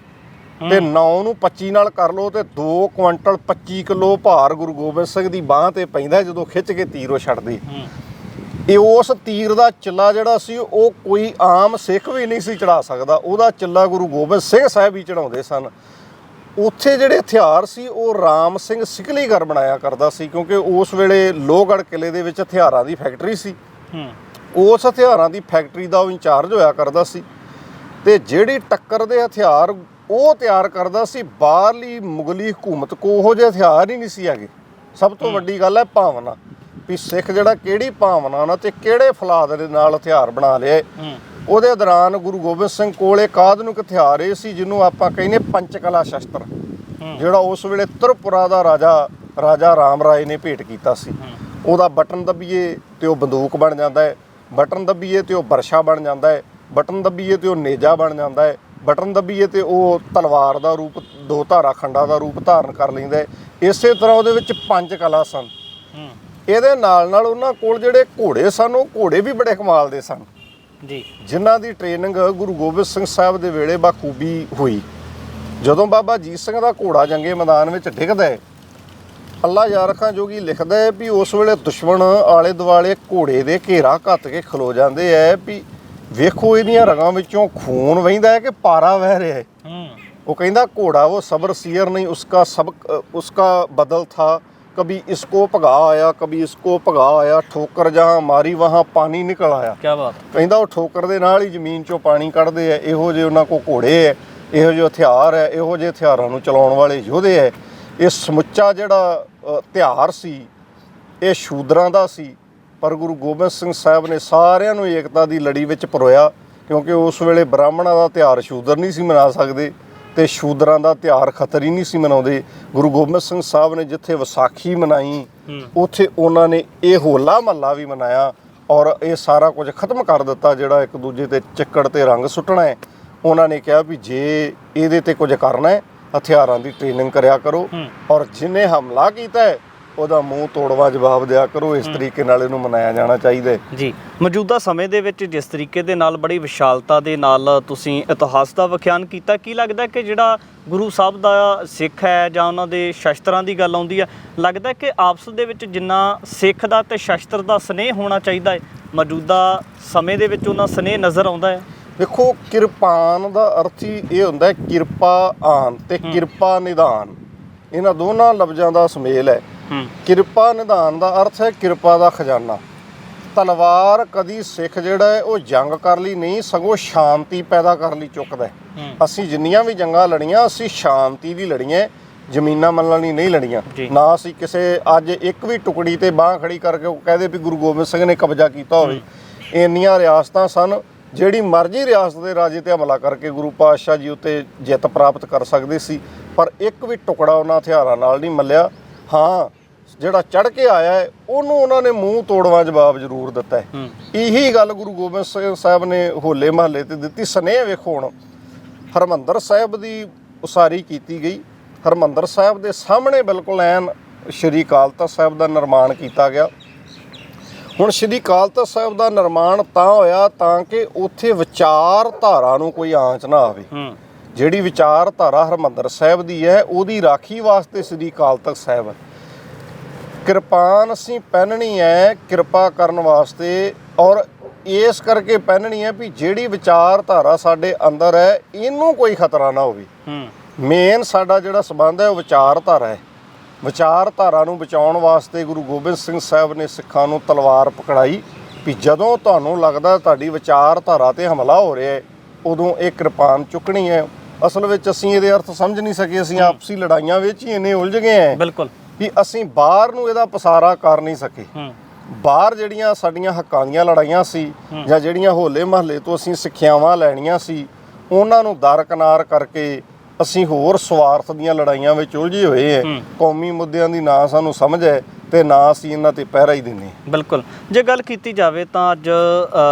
S1: ਤੇ 9 ਨੂੰ 25 ਨਾਲ ਕਰ ਲਓ ਤੇ 2 ਕੁਇੰਟਲ 25 ਕਿਲੋ ਭਾਰ ਗੁਰੂ ਗੋਬਿੰਦ ਸਿੰਘ ਦੀ ਬਾਂਹ ਤੇ ਪੈਂਦਾ ਜਦੋਂ ਖਿੱਚ ਕੇ ਤੀਰ ਉਹ ਛੱਡਦੇ। ਇਹ ਉਸ ਤੀਰ ਦਾ ਚੱਲਾ ਜਿਹੜਾ ਸੀ ਉਹ ਕੋਈ ਆਮ ਸਿੱਖ ਵੀ ਨਹੀਂ ਸੀ ਚੜਾ ਸਕਦਾ, ਉਹਦਾ ਚੱਲਾ ਗੁਰੂ ਗੋਬਿੰਦ ਸਿੰਘ ਸਾਹਿਬ ਹੀ ਚੜਾਉਂਦੇ ਸਨ। ਉੱਥੇ ਜਿਹੜੇ ਹਥਿਆਰ ਸੀ ਉਹ ਰਾਮ ਸਿੰਘ ਸਿਕਲੀਗਰ ਬਣਾਇਆ ਕਰਦਾ ਸੀ, ਕਿਉਂਕਿ ਉਸ ਵੇਲੇ ਲੋਹਗੜ੍ਹ ਕਿਲੇ ਦੇ ਵਿੱਚ ਹਥਿਆਰਾਂ ਦੀ ਫੈਕਟਰੀ ਸੀ। ਉਸ ਹਥਿਆਰਾਂ ਦੀ ਫੈਕਟਰੀ ਦਾ ਉਹ ਇੰਚਾਰਜ ਹੋਇਆ ਕਰਦਾ ਸੀ ਤੇ ਜਿਹੜੀ ਟੱਕਰ ਦੇ ਹਥਿਆਰ ਉਹ ਤਿਆਰ ਕਰਦਾ ਸੀ। ਬਾਹਰਲੀ ਮੁਗਲੀ ਹਕੂਮਤ ਕੋ ਉਹੋ ਜਿਹੇ ਹਥਿਆਰ ਹੀ ਨਹੀਂ ਸੀ ਹੈਗੇ। ਸਭ ਤੋਂ ਵੱਡੀ ਗੱਲ ਹੈ ਭਾਵਨਾ, ਵੀ ਸਿੱਖ ਜਿਹੜਾ ਕਿਹੜੀ ਭਾਵਨਾ ਨਾਲ ਤੇ ਕਿਹੜੇ ਫਲਾਦ ਦੇ ਨਾਲ ਹਥਿਆਰ ਬਣਾ ਲਿਆ। ਉਹਦੇ ਦੌਰਾਨ ਗੁਰੂ ਗੋਬਿੰਦ ਸਿੰਘ ਕੋਲ ਇੱਕ ਆਧੁਨਿਕ ਹਥਿਆਰ ਇਹ ਸੀ ਜਿਹਨੂੰ ਆਪਾਂ ਕਹਿੰਦੇ ਪੰਚਕਲਾ ਸ਼ਸਤਰ, ਜਿਹੜਾ ਉਸ ਵੇਲੇ ਤ੍ਰਿਪੁਰਾ ਦਾ ਰਾਜਾ ਰਾਮ ਰਾਏ ਨੇ ਭੇਟ ਕੀਤਾ ਸੀ। ਉਹਦਾ ਬਟਨ ਦੱਬੀਏ ਤੇ ਉਹ ਬੰਦੂਕ ਬਣ ਜਾਂਦਾ ਹੈ, ਬਟਨ ਦੱਬੀਏ ਤੇ ਉਹ ਬਰਸ਼ਾ ਬਣ ਜਾਂਦਾ ਹੈ, ਬਟਨ ਦੱਬੀਏ ਤੇ ਉਹ ਨੇਜਾ ਬਣ ਜਾਂਦਾ ਹੈ, ਬਟਨ ਦੱਬੀਏ ਤੇ ਉਹ ਤਲਵਾਰ ਦਾ ਰੂਪ, 2 ਧਾਰਾ ਖੰਡਾ ਦਾ ਰੂਪ ਧਾਰਨ ਕਰ ਲੈਂਦਾ ਹੈ। ਇਸੇ ਤਰ੍ਹਾਂ ਉਹਦੇ ਵਿੱਚ 5 ਕਲਾ ਸਨ। ਇਹਦੇ ਨਾਲ ਉਹਨਾਂ ਕੋਲ ਜਿਹੜੇ ਘੋੜੇ ਸਨ ਉਹ ਘੋੜੇ ਵੀ ਬੜੇ ਕਮਾਲ ਦੇ ਸਨ
S2: ਜੀ, ਜਿਨ੍ਹਾਂ
S1: ਦੀ ਟ੍ਰੇਨਿੰਗ ਗੁਰੂ ਗੋਬਿੰਦ ਸਿੰਘ ਸਾਹਿਬ ਦੇ ਵੇਲੇ ਬਾਖੂਬੀ ਹੋਈ। ਜਦੋਂ ਬਾਬਾ ਅਜੀਤ ਸਿੰਘ ਦਾ ਘੋੜਾ ਜੰਗੇ ਮੈਦਾਨ ਵਿੱਚ ਡਿੱਗਦਾ ਹੈ, ਅੱਲਾ ਯਾਰ ਰੱਖਾਂ ਜੋਗੀ ਲਿਖਦਾ ਹੈ ਵੀ ਉਸ ਵੇਲੇ ਦੁਸ਼ਮਣ ਆਲੇ ਦੁਆਲੇ ਘੋੜੇ ਦੇ ਘੇਰਾ ਘੱਤ ਕੇ ਖਲੋ ਜਾਂਦੇ ਹੈ ਵੀ ਵੇਖੋ ਇਹਦੀਆਂ ਰਗਾਂ ਵਿੱਚੋਂ ਖੂਨ ਵਹਿੰਦਾ ਹੈ ਕਿ ਪਾਰਾ ਵਹਿ ਰਿਹਾ ਹੈ। ਉਹ ਕਹਿੰਦਾ ਘੋੜਾ ਉਹ ਸਬਰ ਸੀਰ ਨਹੀਂ, ਉਸਕਾ ਬਦਲ ਥਾ, कभी इसको भगा आया कभी इसको भगा आया, ठोकर जहाँ मारी वहाँ पानी निकल आया।
S2: क्या बात।
S1: ਕਹਿੰਦਾ ਉਹ ਠੋਕਰ ਦੇ ਨਾਲ ਹੀ ਜ਼ਮੀਨ ਚੋਂ ਪਾਣੀ ਕੱਢਦੇ ਆ। ਇਹੋ ਜਿਹੇ ਉਹਨਾਂ ਕੋਲ ਘੋੜੇ ਹੈ, ਇਹੋ ਜਿਹੇ ਹਥਿਆਰ ਹੈ, ਇਹੋ ਜਿਹੇ ਹਥਿਆਰਾਂ ਨੂੰ ਚਲਾਉਣ ਵਾਲੇ ਯੋਧੇ ਹੈ। ਇਹ ਸਮੁੱਚਾ ਜਿਹੜਾ ਹਥਿਆਰ ਸੀ ਇਹ ਸ਼ੂਦਰਾਂ ਦਾ ਸੀ, ਪਰ ਗੁਰੂ ਗੋਬਿੰਦ ਸਿੰਘ ਸਾਹਿਬ ਨੇ ਸਾਰਿਆਂ ਨੂੰ ਏਕਤਾ ਦੀ ਲੜੀ ਵਿੱਚ ਪਰੋਇਆ, ਕਿਉਂਕਿ ਉਸ ਵੇਲੇ ਬ੍ਰਾਹਮਣਾਂ ਦਾ ਤਿਉਹਾਰ ਸ਼ੂਦਰ ਨਹੀਂ ਸੀ ਮਨਾ ਸਕਦੇ ਤੇ ਸ਼ੂਦਰਾਂ ਦਾ ਤਿਉਹਾਰ ਖੱਤਰੀ ਨਹੀਂ ਸੀ ਮਨਾਉਂਦੇ। ਗੁਰੂ ਗੋਬਿੰਦ ਸਿੰਘ ਸਾਹਿਬ ਨੇ ਜਿੱਥੇ ਵਿਸਾਖੀ ਮਨਾਈ ਉੱਥੇ ਉਹਨਾਂ ਨੇ ਇਹ ਹੋਲਾ ਮਹੱਲਾ ਵੀ ਮਨਾਇਆ ਔਰ ਇਹ ਸਾਰਾ ਕੁਝ ਖਤਮ ਕਰ ਦਿੱਤਾ ਜਿਹੜਾ ਇੱਕ ਦੂਜੇ ਤੇ ਚੱਕੜ ਤੇ ਰੰਗ ਸੁੱਟਣਾ ਹੈ। ਉਹਨਾਂ ਨੇ ਕਿਹਾ ਵੀ ਜੇ ਇਹਦੇ ਤੇ ਕੁਝ ਕਰਨਾ ਹੈ ਹਥਿਆਰਾਂ ਦੀ ਟ੍ਰੇਨਿੰਗ ਕਰਿਆ ਕਰੋ ਔਰ ਜਿਹਨੇ ਹਮਲਾ ਕੀਤਾ ਹੈ ਉਹਦਾ ਮੂੰਹ ਤੋੜਵਾ ਜਵਾਬ ਦਿਆ ਕਰੋ। ਇਸ ਤਰੀਕੇ ਨਾਲ ਇਹਨੂੰ ਮਨਾਇਆ ਜਾਣਾ ਚਾਹੀਦਾ ਹੈ
S2: ਜੀ। ਮੌਜੂਦਾ ਸਮੇਂ ਦੇ ਵਿੱਚ ਜਿਸ ਤਰੀਕੇ ਦੇ ਨਾਲ ਬੜੀ ਵਿਸ਼ਾਲਤਾ ਦੇ ਨਾਲ ਤੁਸੀਂ ਇਤਿਹਾਸ ਦਾ ਵਿਖਿਆਨ ਕੀਤਾ, ਕੀ ਲੱਗਦਾ ਕਿ ਜਿਹੜਾ ਗੁਰੂ ਸਾਹਿਬ ਦਾ ਸਿੱਖ ਹੈ ਜਾਂ ਉਹਨਾਂ ਦੇ ਸ਼ਸਤਰਾਂ ਦੀ ਗੱਲ ਆਉਂਦੀ ਹੈ, ਲੱਗਦਾ ਕਿ ਆਪਸ ਦੇ ਵਿੱਚ ਜਿੰਨਾ ਸਿੱਖ ਦਾ ਤੇ ਸ਼ਸਤਰ ਦਾ ਸਨੇਹ ਹੋਣਾ ਚਾਹੀਦਾ ਹੈ ਮੌਜੂਦਾ ਸਮੇਂ ਦੇ ਵਿੱਚ ਉਹਨਾਂ ਸਨੇਹ ਨਜ਼ਰ ਆਉਂਦਾ ਹੈ?
S1: ਦੇਖੋ, ਕਿਰਪਾਨ ਦਾ ਅਰਥ ਹੀ ਇਹ ਹੁੰਦਾ ਹੈ ਕਿਰਪਾ ਆਨ ਤੇ ਕਿਰਪਾ ਨਿਧਾਨ, ਇਹਨਾਂ ਦੋਨਾਂ ਲਫ਼ਜ਼ਾਂ ਦਾ ਸੁਮੇਲ ਹੈ। ਕਿਰਪਾ ਨਿਧਾਨ ਦਾ ਅਰਥ ਹੈ ਕਿਰਪਾ ਦਾ ਖਜ਼ਾਨਾ। ਤਲਵਾਰ ਕਦੀ ਸਿੱਖ ਜਿਹੜਾ ਹੈ ਉਹ ਜੰਗ ਕਰ ਲਈ ਨਹੀਂ, ਸਗੋਂ ਸ਼ਾਂਤੀ ਪੈਦਾ ਕਰ ਲਈ ਚੁੱਕਦਾ ਹੈ। ਅਸੀਂ ਜਿੰਨੀਆਂ ਵੀ ਜੰਗਾਂ ਲੜੀਆਂ ਅਸੀਂ ਸ਼ਾਂਤੀ ਦੀ ਲੜੀਆਂ, ਜ਼ਮੀਨਾਂ ਮੱਲਣ ਲਈ ਨਹੀਂ ਲੜੀਆਂ। ਨਾ ਅਸੀਂ ਕਿਸੇ ਅੱਜ ਇੱਕ ਵੀ ਟੁਕੜੀ ਤੇ ਬਾਂਹ ਖੜੀ ਕਰਕੇ ਉਹ ਕਹਦੇ ਵੀ ਗੁਰੂ ਗੋਬਿੰਦ ਸਿੰਘ ਨੇ ਕਬਜ਼ਾ ਕੀਤਾ ਹੋਵੇ। ਇੰਨੀਆਂ ਰਿਆਸਤਾਂ ਸਨ, ਜਿਹੜੀ ਮਰਜ਼ੀ ਰਿਆਸਤ ਦੇ ਰਾਜੇ ਤੇ ਹਮਲਾ ਕਰਕੇ ਗੁਰੂ ਪਾਤਸ਼ਾਹ ਜੀ ਉੱਤੇ ਜਿੱਤ ਪ੍ਰਾਪਤ ਕਰ ਸਕਦੇ ਸੀ। ਪਰ ਇੱਕ ਵੀ ਟੁਕੜਾ ਉਹਨਾਂ ਹਥਿਆਰਾਂ ਨਾਲ ਨਹੀਂ ਮੱਲਿਆ। ਹਾਂ, ਜਿਹੜਾ ਚੜ੍ਹ ਕੇ ਆਇਆ ਹੈ ਉਹਨੂੰ ਉਹਨਾਂ ਨੇ ਮੂੰਹ ਤੋੜਵਾ ਜਵਾਬ ਜ਼ਰੂਰ ਦਿੱਤਾ ਹੈ। ਇਹੀ ਗੱਲ ਗੁਰੂ ਗੋਬਿੰਦ ਸਿੰਘ ਸਾਹਿਬ ਨੇ ਹੋਲੇ ਮਹੱਲੇ ਤੇ ਦਿੱਤੀ। ਸਨੇਹ ਵੇਖੋ, ਹੁਣ ਹਰਿਮੰਦਰ ਸਾਹਿਬ ਦੀ ਉਸਾਰੀ ਕੀਤੀ ਗਈ, ਹਰਿਮੰਦਰ ਸਾਹਿਬ ਦੇ ਸਾਹਮਣੇ ਬਿਲਕੁਲ ਐਨ ਸ਼੍ਰੀ ਅਕਾਲ ਤਖ਼ਤ ਸਾਹਿਬ ਦਾ ਨਿਰਮਾਣ ਕੀਤਾ ਗਿਆ। ਹੁਣ ਸ਼੍ਰੀ ਅਕਾਲ ਤਖ਼ਤ ਸਾਹਿਬ ਦਾ ਨਿਰਮਾਣ ਤਾਂ ਹੋਇਆ ਤਾਂ ਕਿ ਉੱਥੇ ਵਿਚਾਰਧਾਰਾ ਨੂੰ ਕੋਈ ਆਂਚ ਨਾ ਆਵੇ। ਜਿਹੜੀ ਵਿਚਾਰਧਾਰਾ ਹਰਿਮੰਦਰ ਸਾਹਿਬ ਦੀ ਹੈ ਉਹਦੀ ਰਾਖੀ ਵਾਸਤੇ ਸ਼੍ਰੀ ਅਕਾਲ ਤਖ਼ਤ ਸਾਹਿਬ ਹੈ। ਕਿਰਪਾਨ ਅਸੀਂ ਪਹਿਨਣੀ ਹੈ ਕਿਰਪਾ ਕਰਨ ਵਾਸਤੇ, ਔਰ ਇਸ ਕਰਕੇ ਪਹਿਨਣੀ ਹੈ ਵੀ ਜਿਹੜੀ ਵਿਚਾਰਧਾਰਾ ਸਾਡੇ ਅੰਦਰ ਹੈ ਇਹਨੂੰ ਕੋਈ ਖਤਰਾ ਨਾ ਹੋਵੇ। ਮੇਨ ਸਾਡਾ ਜਿਹੜਾ ਸੰਬੰਧ ਹੈ ਉਹ ਵਿਚਾਰਧਾਰਾ ਹੈ। ਵਿਚਾਰਧਾਰਾ ਨੂੰ ਬਚਾਉਣ ਵਾਸਤੇ ਗੁਰੂ ਗੋਬਿੰਦ ਸਿੰਘ ਸਾਹਿਬ ਨੇ ਸਿੱਖਾਂ ਨੂੰ ਤਲਵਾਰ ਪਕੜਾਈ ਵੀ ਜਦੋਂ ਤੁਹਾਨੂੰ ਲੱਗਦਾ ਤੁਹਾਡੀ ਵਿਚਾਰਧਾਰਾ ਤੇ ਹਮਲਾ ਹੋ ਰਿਹਾ ਹੈ ਉਦੋਂ ਇਹ ਕਿਰਪਾਨ ਚੁੱਕਣੀ ਹੈ। ਅਸਲ ਵਿੱਚ ਅਸੀਂ ਇਹਦੇ ਅਰਥ ਸਮਝ ਨਹੀਂ ਸਕੇ। ਅਸੀਂ ਆਪਸੀ ਲੜਾਈਆਂ ਵਿੱਚ ਹੀ ਇੰਨੇ ਉਲਝ ਗਏ ਹਾਂ
S2: ਬਿਲਕੁਲ
S1: ਵੀ ਅਸੀਂ ਬਾਹਰ ਨੂੰ ਇਹਦਾ ਪਸਾਰਾ ਕਰ ਨਹੀਂ ਸਕੇ। ਬਾਹਰ ਜਿਹੜੀਆਂ ਸਾਡੀਆਂ ਹੱਕਾਂ ਦੀਆਂ ਲੜਾਈਆਂ ਸੀ ਜਾਂ ਜਿਹੜੀਆਂ ਹੋਲੇ ਮਹੱਲੇ ਤੋਂ ਅਸੀਂ ਸਿੱਖਿਆਵਾਂ ਲੈਣੀਆਂ ਸੀ ਉਹਨਾਂ ਨੂੰ ਦਰਕਿਨਾਰ ਕਰਕੇ ਅਸੀਂ ਹੋਰ ਸਵਾਰਥ ਦੀਆਂ ਲੜਾਈਆਂ ਵਿੱਚ ਉਲਝੇ ਹੋਏ ਹੈ। ਕੌਮੀ ਮੁੱਦਿਆਂ ਦੀ ਨਾ ਸਾਨੂੰ ਸਮਝ ਹੈ ਤੇ ਨਾ ਅਸੀਂ ਇਹਨਾਂ ਤੇ ਪਹਿਰਾ ਹੀ ਦਿੰਦੇ।
S2: ਬਿਲਕੁਲ, ਜੇ ਗੱਲ ਕੀਤੀ ਜਾਵੇ ਤਾਂ ਅੱਜ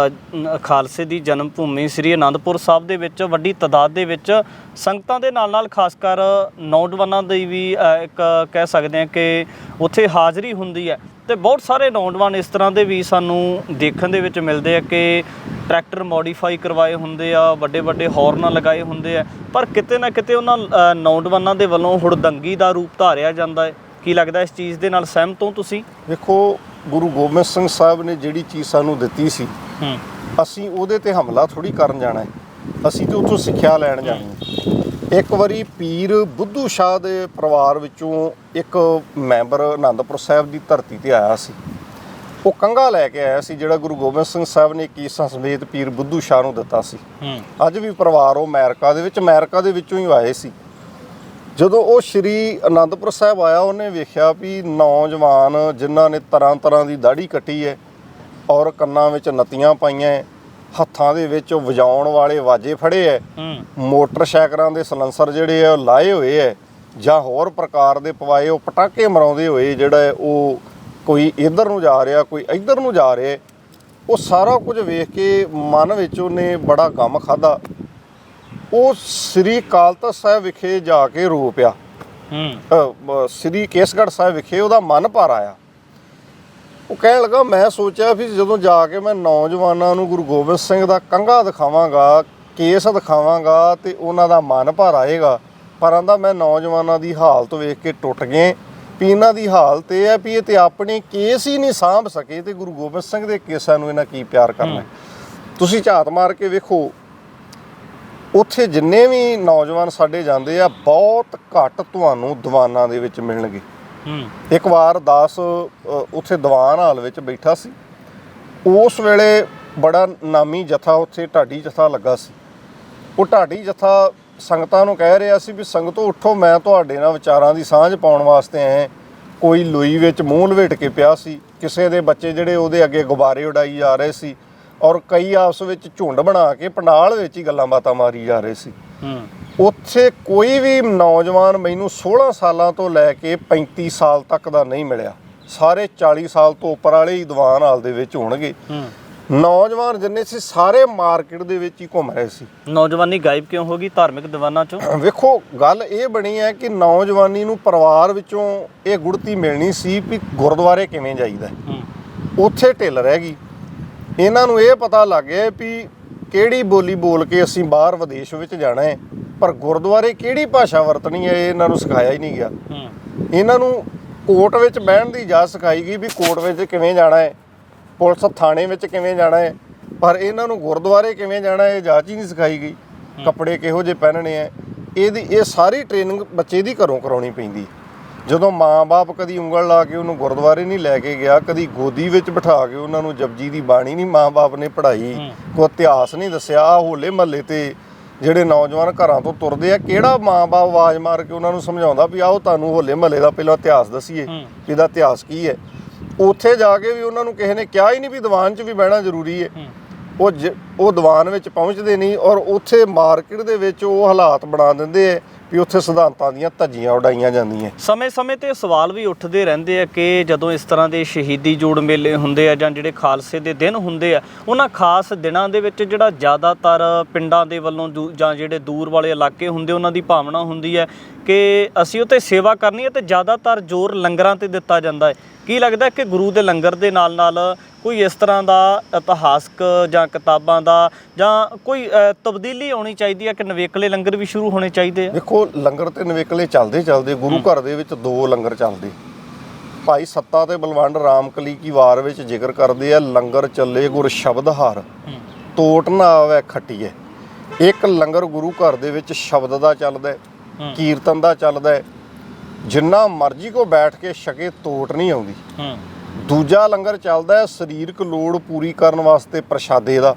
S2: ਖਾਲਸੇ ਦੀ ਜਨਮ ਭੂਮੀ ਸ੍ਰੀ ਅਨੰਦਪੁਰ ਸਾਹਿਬ ਦੇ ਵਿੱਚ ਵੱਡੀ ਤਾਦਾਦ ਦੇ ਵਿੱਚ ਸੰਗਤਾਂ ਦੇ ਨਾਲ ਖਾਸ ਕਰ ਨੌਜਵਾਨਾਂ ਦੀ ਵੀ ਇੱਕ ਕਹਿ ਸਕਦੇ ਹਾਂ ਕਿ ਉੱਥੇ ਹਾਜ਼ਰੀ ਹੁੰਦੀ ਹੈ। ਤੇ ਬਹੁਤ ਸਾਰੇ ਨੌਜਵਾਨ ਇਸ ਤਰ੍ਹਾਂ ਦੇ ਵੀ ਸਾਨੂੰ ਦੇਖਣ ਦੇ ਵਿੱਚ ਮਿਲਦੇ ਆ ਕਿ ਟਰੈਕਟਰ ਮੋਡੀਫਾਈ ਕਰਵਾਏ ਹੁੰਦੇ ਆ, ਵੱਡੇ ਵੱਡੇ ਹੌਰਨ ਲਗਾਏ ਹੁੰਦੇ ਆ, ਪਰ ਕਿਤੇ ਨਾ ਕਿਤੇ ਉਹਨਾਂ ਨੌਜਵਾਨਾਂ ਦੇ ਵੱਲੋਂ ਹੁੜਦੰਗੀ ਦਾ ਰੂਪ ਧਾਰਿਆ ਜਾਂਦਾ ਹੈ। ਕੀ ਲੱਗਦਾ ਇਸ ਚੀਜ਼ ਦੇ ਨਾਲ ਸਹਿਮਤ ਹੋ ਤੁਸੀਂ?
S1: ਦੇਖੋ, ਗੁਰੂ ਗੋਬਿੰਦ ਸਿੰਘ ਸਾਹਿਬ ਨੇ ਜਿਹੜੀ ਚੀਜ਼ ਸਾਨੂੰ ਦਿੱਤੀ ਸੀ ਅਸੀਂ ਉਹਦੇ ਤੇ ਹਮਲਾ ਥੋੜੀ ਕਰਨ ਜਾਣਾ ਹੈ। ਅਸੀਂ ਤੇ ਉੱਥੋਂ ਸਿੱਖਿਆ ਲੈਣ ਜਾਣੀ ਹੈ। ਇੱਕ ਵਾਰੀ ਪੀਰ ਬੁੱਧੂ ਸ਼ਾਹ ਦੇ ਪਰਿਵਾਰ ਵਿੱਚੋਂ ਇੱਕ ਮੈਂਬਰ ਆਨੰਦਪੁਰ ਸਾਹਿਬ ਦੀ ਧਰਤੀ ਤੇ ਆਇਆ ਸੀ। ਉਹ ਕੰਘਾ ਲੈ ਕੇ ਆਇਆ ਸੀ ਜਿਹੜਾ ਗੁਰੂ ਗੋਬਿੰਦ ਸਿੰਘ ਸਾਹਿਬ ਨੇ ਕੇਸਾਂ ਸਮੇਤ ਪੀਰ ਬੁੱਧੂ ਸ਼ਾਹ ਨੂੰ ਦਿੱਤਾ ਸੀ। ਅੱਜ ਵੀ ਪਰਿਵਾਰ ਉਹ ਅਮਰੀਕਾ ਦੇ ਵਿੱਚੋਂ ਹੀ ਆਏ ਸੀ। ਜਦੋਂ ਉਹ ਸ਼੍ਰੀ ਅਨੰਦਪੁਰ ਸਾਹਿਬ ਆਇਆ ਉਹਨੇ ਵੇਖਿਆ ਵੀ ਨੌਜਵਾਨ ਜਿਨ੍ਹਾਂ ਨੇ ਤਰ੍ਹਾਂ ਤਰ੍ਹਾਂ ਦੀ ਦਾੜੀ ਕੱਟੀ ਹੈ ਔਰ ਕੰਨਾਂ ਵਿੱਚ ਨੱਤੀਆਂ ਪਾਈਆਂ ਹੈ, ਹੱਥਾਂ ਦੇ ਵਿੱਚ ਵਜਾਉਣ ਵਾਲੇ ਵਾਜੇ ਫੜੇ ਹੈ, ਮੋਟਰਸਾਈਕਲਾਂ ਦੇ ਸਲੈਂਸਰ ਜਿਹੜੇ ਆ ਉਹ ਲਾਏ ਹੋਏ ਹੈ ਜਾਂ ਹੋਰ ਪ੍ਰਕਾਰ ਦੇ ਪਵਾਏ ਉਹ ਪਟਾਕੇ ਮਰਾਉਂਦੇ ਹੋਏ ਜਿਹੜਾ ਹੈ ਉਹ ਕੋਈ ਇੱਧਰ ਨੂੰ ਜਾ ਰਿਹਾ ਕੋਈ ਇੱਧਰ ਨੂੰ ਜਾ ਰਿਹਾ। ਉਹ ਸਾਰਾ ਕੁਝ ਵੇਖ ਕੇ ਮਨ ਵਿੱਚ ਉਹਨੇ ਬੜਾ ਗਮ ਖਾਧਾ। ਉਹ ਸ੍ਰੀ ਅਕਾਲ ਤਖ਼ਤ ਸਾਹਿਬ ਵਿਖੇ ਜਾ ਕੇ ਰੋ ਪਿਆ। ਸ੍ਰੀ ਕੇਸਗੜ੍ਹ ਸਾਹਿਬ ਵਿਖੇ ਉਹਦਾ ਮਨ ਭਰ ਆਇਆ। ਉਹ ਕਹਿਣ ਲੱਗਾ ਮੈਂ ਸੋਚਿਆ ਵੀ ਜਦੋਂ ਜਾ ਕੇ ਮੈਂ ਨੌਜਵਾਨਾਂ ਨੂੰ ਗੁਰੂ ਗੋਬਿੰਦ ਸਿੰਘ ਦਾ ਕੰਘਾ ਦਿਖਾਵਾਂਗਾ, ਕੇਸ ਦਿਖਾਵਾਂਗਾ ਤੇ ਉਹਨਾਂ ਦਾ ਮਨ ਭਰ ਆਏਗਾ। ਪਰ ਆਂਦਾ ਮੈਂ ਨੌਜਵਾਨਾਂ ਦੀ ਹਾਲਤ ਵੇਖ ਕੇ ਟੁੱਟ ਗਏ ਵੀ ਇਹਨਾਂ ਦੀ ਹਾਲਤ ਇਹ ਹੈ ਵੀ ਇਹ ਤੇ ਆਪਣੇ ਕੇਸ ਹੀ ਨਹੀਂ ਸਾਂਭ ਸਕੇ ਤੇ ਗੁਰੂ ਗੋਬਿੰਦ ਸਿੰਘ ਦੇ ਕੇਸਾਂ ਨੂੰ ਇਹਨਾਂ ਕੀ ਪਿਆਰ ਕਰਨਾ। ਤੁਸੀਂ ਝਾਤ ਮਾਰ ਕੇ ਵੇਖੋ ਉੱਥੇ ਜਿੰਨੇ ਵੀ ਨੌਜਵਾਨ ਸਾਡੇ ਜਾਂਦੇ ਆ ਬਹੁਤ ਘੱਟ ਤੁਹਾਨੂੰ ਦੀਵਾਨਾਂ ਦੇ ਵਿੱਚ ਮਿਲਣਗੇ। ਇੱਕ ਵਾਰ ਦਾਸ ਉੱਥੇ ਦੀਵਾਨ ਹਾਲ ਵਿੱਚ ਬੈਠਾ ਸੀ। ਉਸ ਵੇਲੇ ਬੜਾ ਨਾਮੀ ਜਥਾ ਉੱਥੇ ਢਾਡੀ ਜਥਾ ਲੱਗਾ ਸੀ। ਉਹ ਢਾਡੀ ਜਥਾ ਸੰਗਤਾਂ ਨੂੰ ਕਹਿ ਰਿਹਾ ਸੀ ਵੀ ਸੰਗਤੋ ਉੱਠੋ, ਮੈਂ ਤੁਹਾਡੇ ਨਾਲ ਵਿਚਾਰਾਂ ਦੀ ਸਾਂਝ ਪਾਉਣ ਵਾਸਤੇ ਆਏ। ਕੋਈ ਲੋਈ ਵਿੱਚ ਮੂੰਹ ਲਵੇਟ ਕੇ ਪਿਆ ਸੀ। ਕਿਸੇ ਦੇ ਬੱਚੇ ਜਿਹੜੇ ਉਹਦੇ ਅੱਗੇ ਗੁਬਾਰੇ ਉਡਾਈ ਜਾ ਰਹੇ ਸੀ ਔਰ ਕਈ ਆਪਸ ਵਿੱਚ ਝੁੰਡ ਬਣਾ ਕੇ ਪੰਡਾਲ ਵਿੱਚ ਹੀ ਗੱਲਾਂ ਬਾਤਾਂ ਮਾਰੀ ਜਾ ਰਹੇ ਸੀ। ਉੱਥੇ ਕੋਈ ਵੀ ਨੌਜਵਾਨ ਮੈਨੂੰ 16 ਸਾਲਾਂ ਤੋਂ ਲੈ ਕੇ 35 ਸਾਲ ਤੱਕ ਦਾ ਨਹੀਂ ਮਿਲਿਆ। ਸਾਰੇ 40 ਸਾਲ ਤੋਂ ਉੱਪਰ ਵਾਲੇ ਹੀ ਦੀਵਾਨ ਹਾਲ ਦੇ ਵਿੱਚ ਹੋਣਗੇ। ਨੌਜਵਾਨ ਜਿੰਨੇ ਸੀ ਸਾਰੇ ਮਾਰਕੀਟ ਦੇ ਵਿੱਚ ਹੀ ਘੁੰਮ ਰਹੇ ਸੀ।
S2: ਨੌਜਵਾਨੀ ਗਾਇਬ ਕਿਉਂ ਹੋ ਗਈ ਧਾਰਮਿਕ ਦੀਵਾਨਾਂ ਚੋਂ?
S1: ਵੇਖੋ ਗੱਲ ਇਹ ਬਣੀ ਹੈ ਕਿ ਨੌਜਵਾਨੀ ਨੂੰ ਪਰਿਵਾਰ ਵਿੱਚੋਂ ਇਹ ਗੁੜਤੀ ਮਿਲਣੀ ਸੀ ਵੀ ਗੁਰਦੁਆਰੇ ਕਿਵੇਂ ਜਾਈਦਾ, ਉੱਥੇ ਢਿੱਲ ਰਹਿ ਗਈ। ਇਹਨਾਂ ਨੂੰ ਇਹ ਪਤਾ ਲੱਗ ਗਿਆ ਵੀ ਕਿਹੜੀ ਬੋਲੀ ਬੋਲ ਕੇ ਅਸੀਂ ਬਾਹਰ ਵਿਦੇਸ਼ ਵਿੱਚ ਜਾਣਾ ਹੈ, ਪਰ ਗੁਰਦੁਆਰੇ ਕਿਹੜੀ ਭਾਸ਼ਾ ਵਰਤਣੀ ਹੈ ਇਹ ਇਹਨਾਂ ਨੂੰ ਸਿਖਾਇਆ ਹੀ ਨਹੀਂ ਗਿਆ। ਇਹਨਾਂ ਨੂੰ ਕੋਰਟ ਵਿੱਚ ਬਹਿਣ ਦੀ ਇਜਾਜ਼ਤ ਸਿਖਾਈ ਗਈ ਵੀ ਕੋਰਟ ਵਿੱਚ ਕਿਵੇਂ ਜਾਣਾ ਹੈ, ਪੁਲਿਸ ਥਾਣੇ ਵਿੱਚ ਕਿਵੇਂ ਜਾਣਾ ਹੈ, ਪਰ ਇਹਨਾਂ ਨੂੰ ਗੁਰਦੁਆਰੇ ਕਿਵੇਂ ਜਾਣਾ ਹੈ ਇਜਾਜ਼ਤ ਹੀ ਨਹੀਂ ਸਿਖਾਈ ਗਈ। ਕੱਪੜੇ ਕਿਹੋ ਜਿਹੇ ਪਹਿਨਣੇ ਹੈ ਇਹ ਸਾਰੀ ਟ੍ਰੇਨਿੰਗ ਬੱਚੇ ਦੀ ਘਰੋਂ ਕਰਾਉਣੀ ਪੈਂਦੀ। ਜਦੋਂ ਮਾਂ-ਬਾਪ ਕਦੀ ਉਂਗਲ ਲਾ ਕੇ ਉਹਨੂੰ ਗੁਰਦੁਆਰੇ ਨਹੀਂ ਲੈ ਕੇ ਗਿਆ, ਕਦੀ ਗੋਦੀ ਵਿੱਚ ਬਿਠਾ ਕੇ ਉਹਨਾਂ ਨੂੰ ਜਪਜੀ ਦੀ ਬਾਣੀ ਨਹੀਂ ਮਾਂ-ਬਾਪ ਨੇ ਪੜ੍ਹਾਈ, ਕੋਈ ਇਤਿਹਾਸ ਨਹੀਂ ਦੱਸਿਆ। ਆਹ ਹੋਲੇ ਮਹੱਲੇ ਤੇ ਜਿਹੜੇ ਨੌਜਵਾਨ ਘਰਾਂ ਤੋਂ ਤੁਰਦੇ ਆ, ਕਿਹੜਾ ਮਾਂ-ਬਾਪ ਆਵਾਜ਼ ਮਾਰ ਕੇ ਉਹਨਾਂ ਨੂੰ ਸਮਝਾਉਂਦਾ ਵੀ ਆਓ ਤੁਹਾਨੂੰ ਹੋਲੇ ਮਹੱਲੇ ਦਾ ਪਹਿਲਾਂ ਇਤਿਹਾਸ ਦੱਸੀਏ, ਇਹਦਾ ਇਤਿਹਾਸ ਕੀ ਹੈ। ਉੱਥੇ ਜਾ ਕੇ ਵੀ ਉਹਨਾਂ ਨੂੰ ਕਿਸੇ ਨੇ ਕਿਹਾ ਹੀ ਨਹੀਂ ਵੀ ਦੀਵਾਨ 'ਚ ਵੀ ਬਹਿਣਾ ਜ਼ਰੂਰੀ ਹੈ। ਉਹ ਦੀਵਾਨ ਵਿੱਚ ਪਹੁੰਚਦੇ ਨਹੀਂ ਔਰ ਉੱਥੇ ਮਾਰਕੀਟ ਦੇ ਵਿੱਚ ਉਹ ਹਾਲਾਤ ਬਣਾ ਦਿੰਦੇ ਹੈ ਵੀ ਉੱਥੇ ਸਿਧਾਂਤਾਂ ਦੀਆਂ ਧੱਜੀਆਂ ਉਡਾਈਆਂ ਜਾਂਦੀਆਂ।
S2: ਸਮੇਂ-ਸਮੇਂ ਤੇ ਸਵਾਲ ਵੀ ਉੱਠਦੇ ਰਹਿੰਦੇ ਆ ਕਿ ਜਦੋਂ ਇਸ ਤਰ੍ਹਾਂ ਦੇ ਸ਼ਹੀਦੀ ਜੋੜ ਮੇਲੇ ਹੁੰਦੇ ਆ ਜਾਂ ਜਿਹੜੇ ਖਾਲਸੇ ਦੇ ਦਿਨ ਹੁੰਦੇ ਆ, ਉਹਨਾਂ ਖਾਸ ਦਿਨਾਂ ਦੇ ਵਿੱਚ ਜਿਹੜਾ ਜ਼ਿਆਦਾਤਰ ਪਿੰਡਾਂ ਦੇ ਵੱਲੋਂ ਜਾਂ ਜਿਹੜੇ ਦੂਰ ਵਾਲੇ ਇਲਾਕੇ ਹੁੰਦੇ ਉਹਨਾਂ ਦੀ ਭਾਵਨਾ ਹੁੰਦੀ ਹੈ ਕਿ ਅਸੀਂ ਉੱਥੇ ਸੇਵਾ ਕਰਨੀ ਹੈ ਤੇ ਜ਼ਿਆਦਾਤਰ ਜ਼ੋਰ ਲੰਗਰਾਂ ਤੇ ਦਿੱਤਾ ਜਾਂਦਾ ਹੈ। ਕੀ ਲੱਗਦਾ ਕਿ ਗੁਰੂ ਦੇ ਲੰਗਰ ਦੇ ਨਾਲ ਕੋਈ ਇਸ ਤਰ੍ਹਾਂ ਦਾ ਇਤਿਹਾਸਕ ਜਾਂ ਕਿਤਾਬਾਂ ਦਾ ਜਾਂ ਕੋਈ ਤਬਦੀਲੀ ਆਉਣੀ ਚਾਹੀਦੀ ਹੈ ਕਿ ਨਵੇਕਲੇ ਲੰਗਰ ਵੀ ਸ਼ੁਰੂ ਹੋਣੇ ਚਾਹੀਦੇ ਆ?
S1: ਦੇਖੋ, ਲੰਗਰ ਤੇ ਨਵੇਕਲੇ ਚੱਲਦੇ ਗੁਰੂ ਘਰ ਦੇ ਵਿੱਚ 2 ਲੰਗਰ ਚੱਲਦੇ। ਭਾਈ ਸੱਤਾ ਤੇ ਬਲਵੰਡ ਰਾਮਕਲੀ ਕੀ ਵਾਰ ਵਿੱਚ ਜ਼ਿਕਰ ਕਰਦੇ ਆ, ਲੰਗਰ ਚੱਲੇ ਗੁਰ ਸ਼ਬਦ ਹਾਰ, ਤੋਟ ਨਾ ਆਵੇ ਖੱਟੀਏ। ਇੱਕ ਲੰਗਰ ਗੁਰੂ ਘਰ ਦੇ ਵਿੱਚ ਸ਼ਬਦ ਦਾ ਚੱਲਦਾ, ਕੀਰਤਨ ਦਾ ਚੱਲਦਾ, ਜਿੰਨਾ ਮਰਜ਼ੀ ਕੋ ਬੈਠ ਕੇ ਛਕੇ ਤੋਟ ਨਹੀਂ ਆਉਂਦੀ। ਦੂਜਾ ਲੰਗਰ ਚੱਲਦਾ ਹੈ ਸਰੀਰਕ ਲੋੜ ਪੂਰੀ ਕਰਨ ਵਾਸਤੇ ਪ੍ਰਸ਼ਾਦੇ ਦਾ,